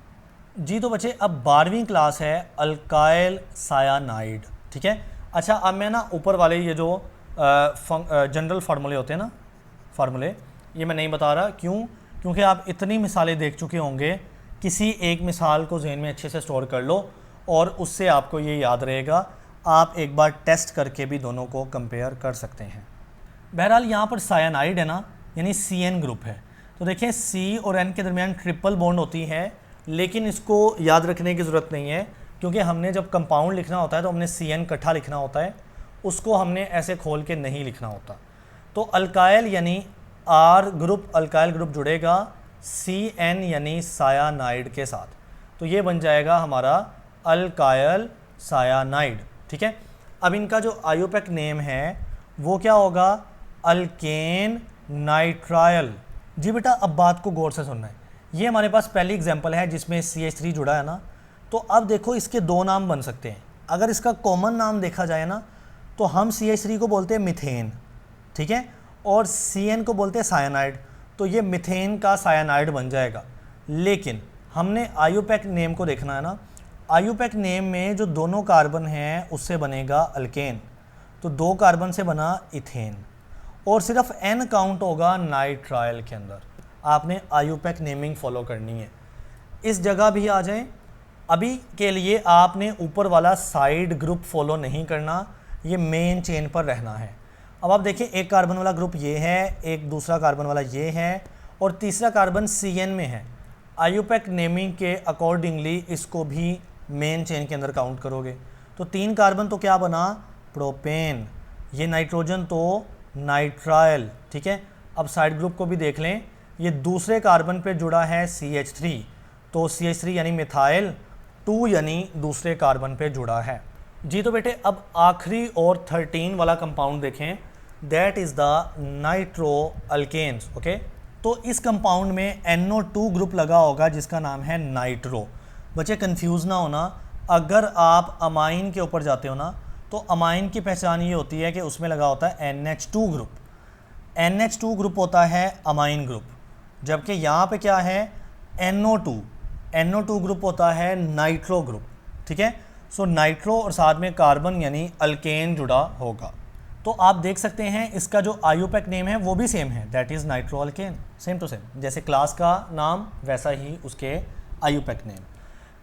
जी। तो बच्चे अब 12वीं क्लास है, अल्काइल सायानाइड, ठीक है। अच्छा, अब मैं ना ऊपर वाले ये जो जनरल फार्मूले होते हैं ना, फार्मूले, ये मैं नहीं बता रहा, क्यों? क्योंकि आप इतनी मिसालें देख चुके होंगे, किसी एक मिसाल को जहन में अच्छे से स्टोर कर लो और उससे आपको ये याद रहेगा। आप एक बार टेस्ट करके भी दोनों को कंपेयर कर सकते हैं। बहरहाल यहाँ पर सायानाइड है ना, यानी CN ग्रुप है, तो देखिए C और N के दरमियान ट्रिपल बॉन्ड होती है, लेकिन इसको याद रखने की ज़रूरत नहीं है, क्योंकि हमने जब कंपाउंड लिखना होता है तो हमने CN इकट्ठा लिखना होता है, उसको हमने ऐसे खोल के नहीं लिखना होता। तो अल्काइल यानी R ग्रुप, अल्काइल ग्रुप जुड़ेगा CN यानी सायानाइड के साथ, तो ये बन जाएगा हमारा अल्काइल सायानाइड, ठीक है। अब इनका जो आयोपेक नेम है वो क्या होगा, अल्केन नाइट्राइल। जी बेटा, अब बात को गौर से सुनना है, ये हमारे पास पहली एग्जांपल है जिसमें CH3 जुड़ा है ना, तो अब देखो इसके 2 नाम बन सकते हैं। अगर इसका कॉमन नाम देखा जाए ना, तो हम CH3 को बोलते हैं मिथेन, ठीक है, और CN को बोलते हैं सायानाइड, तो ये मिथेन का सायानाइड बन जाएगा। लेकिन हमने आयोपेक नेम को देखना है ना, आयोपेक नेम में जो दोनों कार्बन हैं उससे बनेगा अल्केन, तो 2 कार्बन से बना इथेन, और सिर्फ N काउंट होगा नाइट्राइल के अंदर। आपने आयोपेक नेमिंग फॉलो करनी है। इस जगह भी आ जाएं, अभी के लिए आपने ऊपर वाला साइड ग्रुप फॉलो नहीं करना, ये मेन चेन पर रहना है। अब आप देखिए, एक कार्बन वाला ग्रुप ये है, एक दूसरा कार्बन वाला ये है, और तीसरा कार्बन CN में है। आयोपेक नेमिंग के अकॉर्डिंगली इसको भी मेन चेन के अंदर काउंट करोगे, तो 3 कार्बन तो क्या बना, प्रोपेन, ये नाइट्रोजन तो नाइट्राइल, ठीक है। अब साइड ग्रुप को भी देख लें, ये दूसरे कार्बन पे जुड़ा है CH3, तो CH3 यानी मिथाइल, 2 यानी दूसरे कार्बन पे जुड़ा है जी। तो बेटे अब आखिरी और 13 वाला कंपाउंड देखें, that is the nitro alkanes, okay. तो इस कंपाउंड में NO2 ग्रुप लगा होगा जिसका नाम है नाइट्रो। बच्चे कंफ्यूज ना होना, अगर आप अमाइन के ऊपर जाते हो ना, तो अमाइन की पहचान ये होती है कि उसमें लगा होता है NH2 ग्रुप, NH2 ग्रुप होता है अमाइन ग्रुप, जबकि यहाँ पे क्या है, NO2 ग्रुप होता है नाइट्रो ग्रुप, ठीक है। सो नाइट्रो और साथ में कार्बन यानी अल्केन जुड़ा होगा। तो आप देख सकते हैं इसका जो आईयूपैक नेम है वो भी सेम है, that is nitro alkane, same to same, जैसे क्लास का नाम वैसा ही उसके आईयूपैक नेम।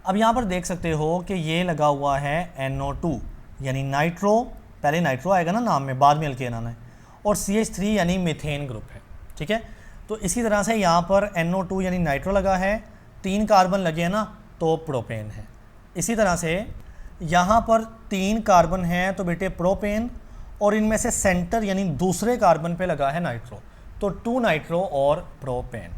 अब यहाँ पर देख सकते हो कि ये लगा हुआ है NO2 यानी नाइट्रो, पहले नाइट्रो आएगा ना नाम में, बाद में अल्केन आना है, और CH3 यानी मीथेन ग्रुप है, ठीक है। तो इसी तरह से यहाँ पर NO2 यानी नाइट्रो लगा है, 3 कार्बन लगे हैं ना, तो प्रोपेन है। इसी तरह से यहाँ पर 3 कार्बन हैं तो बेटे प्रोपेन, और इनमें से सेंटर यानी दूसरे कार्बन पे लगा है नाइट्रो, तो 2 नाइट्रो और प्रोपेन।